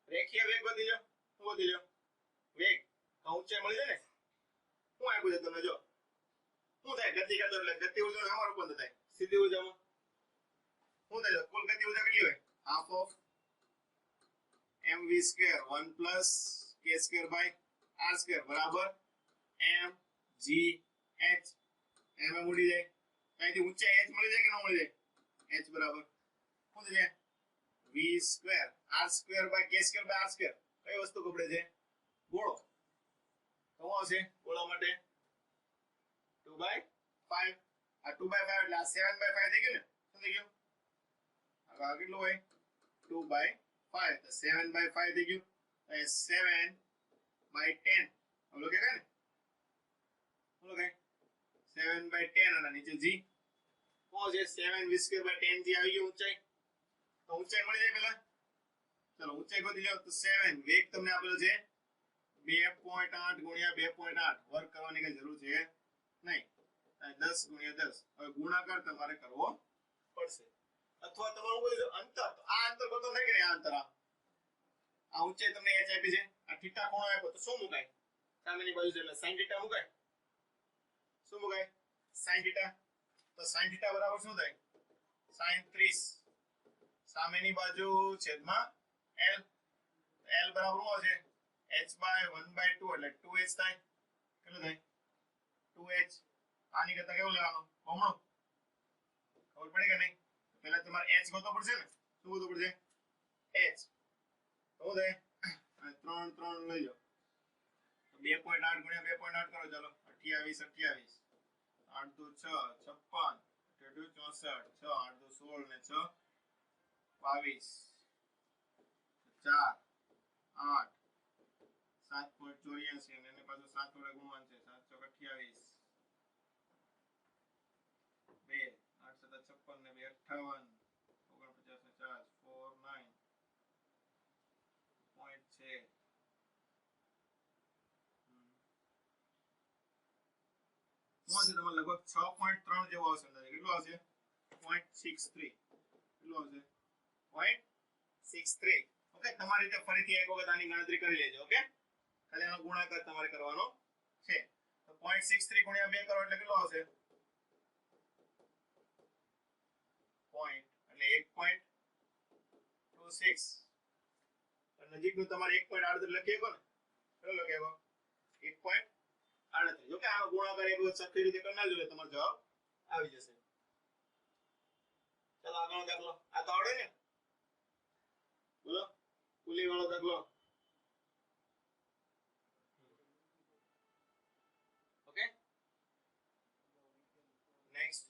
રેખીય વેગ વધી જાય. શું વધી જાય? વેગ ઊંચાઈ મળી જાય ને. શું આપ્યું છે તમને? જો શું થાય? ગતિ કરતો એટલે ગતિ ઉર્જા અમારું પણ થાય સીધી ઉર્જામાં શું થાય? કુલ ગતિ ઉર્જા કેટલી હોય? Half of mv² 1 plus k² by r² બરાબર mgh. એમ ઉડી જાય. અહીંથી ઊંચાઈ h મળી જાય કે ન મળી જાય? h બરાબર શું થઈ જાય? v² r² by k² by r². કઈ વસ્તુ કપડે છે? ગોળો. તો શું આવશે ગોળા માટે? 2/5. આ 2/5 એટલે આ 7/5 થઈ ગયું ને. શું થઈ ગયું? આ કેટલું હોય? 2/5 તો 7/5 થઈ ગયું. એ 7/10 ઓલો કે ને ઓલો કે 7/10 અને નીચે g શું છે? 7v²/10g આવી ગયું ઊંચાઈ. તો ઊંચાઈ મળી જાય પેલા. ચલો ઊંચાઈ ગોતી લો. તો 7 વેગ તમને આપેલો છે 2.8 ગુણ્યા 2.8. વર્ક કરવાની કઈ જરૂર છે નહીં. 10 ગુણ્યા 10. હવે ગુણાકાર તમારે કરવો પડશે. અથવા તમારું કોઈ અંતર, તો આ અંતર કતો થાય કે નહીં? આ અંતર આ ઊંચાઈ તમને h આપી છે. આ θ કોણ આપ્યો તો શું મુકાય? સામેની બાજુ છે એટલે sin θ મુકાય. શું મુકાય? sin θ. તો sin θ બરાબર શું થાય? sin 30 સામેની બાજુ છેદમાં l. l બરાબર શું છે? h/1/2 એટલે 2h થાય. કેટલું થાય? 2h. આની કરતા કેવું લેવાનું? બમણું. ખબર પડી કે નહીં? પહેલા તમારે h ગોતવો પડશે ને. શું ગોતવું પડશે? h. તો થાય 3 3 લઈ લો. 2.8 ગુણ્યા 2.8 કરો. ચાલો 28 8 2 6 56 8 2 64 6 8 2 16 ને 6 22 4 8 7.84 અને એને પાછું 7 વડે ગુણવાનું છે. 7 ચોક 28 2 8 7 56 ને 2 58 49 ને 4 49 પોઈન્ટ છે. શું છે તમારે? લગભગ 6.3 જેવો આવશે. કેટલું આવશે? 0.63. કેટલું આવશે? 0.63. ઓકે. તમારી રીતે ફરીથી એક વખત આની ગણતરી કરી લેજો. ઓકે. ખાલી આનો ગુણાકાર તમારે કરવાનો છે. તો 0.63 ગુણ્યા 2 કરો એટલે કેટલું આવશે? પોઈન્ટ એટલે 1.26. નજીકનું તમારે 1.38 લખી શકો ને. કેટલું લખી શકો? 1.38. જો કે આનો ગુણાકાર એક વખત સરખી રીતે કરી નાખજો એટલે તમારો જવાબ આવી જશે. ચાલો આગળનો દાખલો. આ તો આવડે ને? બોલો પુલી વાળો દાખલો. ઓકે. નેક્સ્ટ.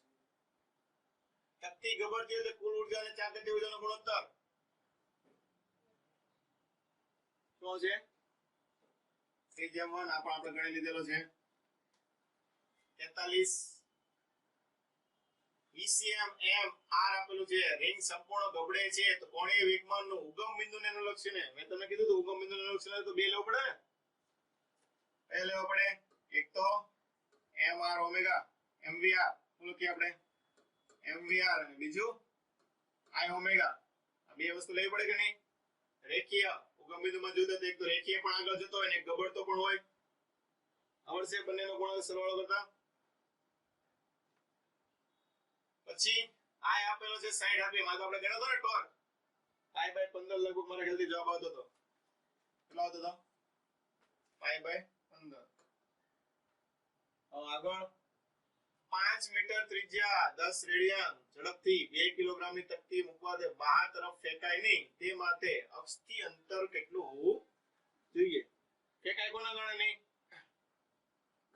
તકતી ગબડતી હોય તો કુલ ઊર્જા અને ચાકતી ઊર્જાનો ગુણોત્તર શું છે? 3:1. આપણે ગણી લીધેલો છે. 43 VCM m r આપેલું છે. રિંગ સંપૂર્ણ ગબડે છે તો કોણીય વેગમાનનું ઉગમ બિંદુને અનુલક્ષીને, મેં તમને કીધું તો ઉગમ બિંદુને અનુલક્ષીને તો બે લેવો પડે ને. બે લેવો પડે. એક તો mr ઓમેગા mvr બોલો કે આપણે mvr અને બીજું i ઓમેગા. આ બે વસ્તુ લેવી પડે કે નહીં? રેખીય ઉગમ બિંદુમાં જુદા તો એક તો રેખીય પણ આગળ જતો હોય ને એક ગબડતો પણ હોય. આવડશે બંનેનો ગુણાકાર સરવાળો કરતા? પછી i આપેલો છે 60 આપી માં તો આપણે ગણ્યો હતો ને ટોર્ક pi by 15 લગભગ મારા ખ્યાલથી જવાબ આવતો હતો. કેટલો આવતો હતો? pi by 15. હવે આગળ 5 મીટર ત્રિજ્યા 10 રેડિયન ઝડપથી 2 કિલોગ્રામની તકતી મૂકવા દે બહાર તરફ ફેંકાય નહીં તે માટે અક્ષથી અંતર કેટલું હોવું જોઈએ? ફેંકાય કોના કારણે નહીં?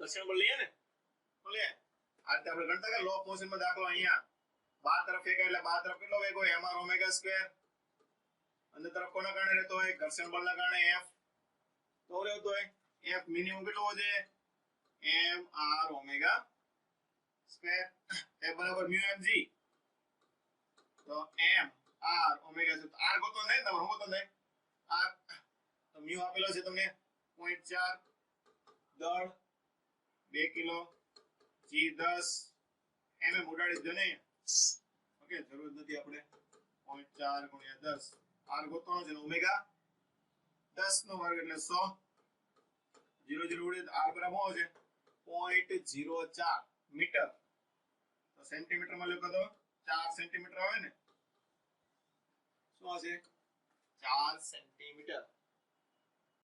ઘર્ષણ બળ લઈએ ને બોલે આ રીતે આપણે ગણતા કે લો ઓફ મોશન માં દાખલો અહીંયા બહાર તરફ ફેંકાય એટલે બહાર તરફ કેટલો વેગ હોય mr ઓમેગા સ્ક્વેર. અંદર તરફ કોના કારણે રહેતો હોય? ઘર્ષણ બળના કારણે f તો રહેતો હોય f મિનિમમ કેટલો હોય છે? mr omega square. f બરાબર mu mg તો m r ઓમેગા છે. r ગોતો નહીં તમારે હું ગોતો નહીં r તો mu આપેલો છે તમને 0.4 દળ 2 કિલો g 10 mm ઉડાડી દો ને. ઓકે જરૂર નથી આપણે 0.4 ગુણ્યા 10 r ગોતવાનો છે ઓમેગા 10 નો વર્ગ એટલે 100 0 0 ઉડે r બરાબર છે 0.04 મીટર. તો સેન્ટીમીટર માં લખો તો 4 સેન્ટીમીટર આવે ને શું હશે? 4 સેન્ટીમીટર.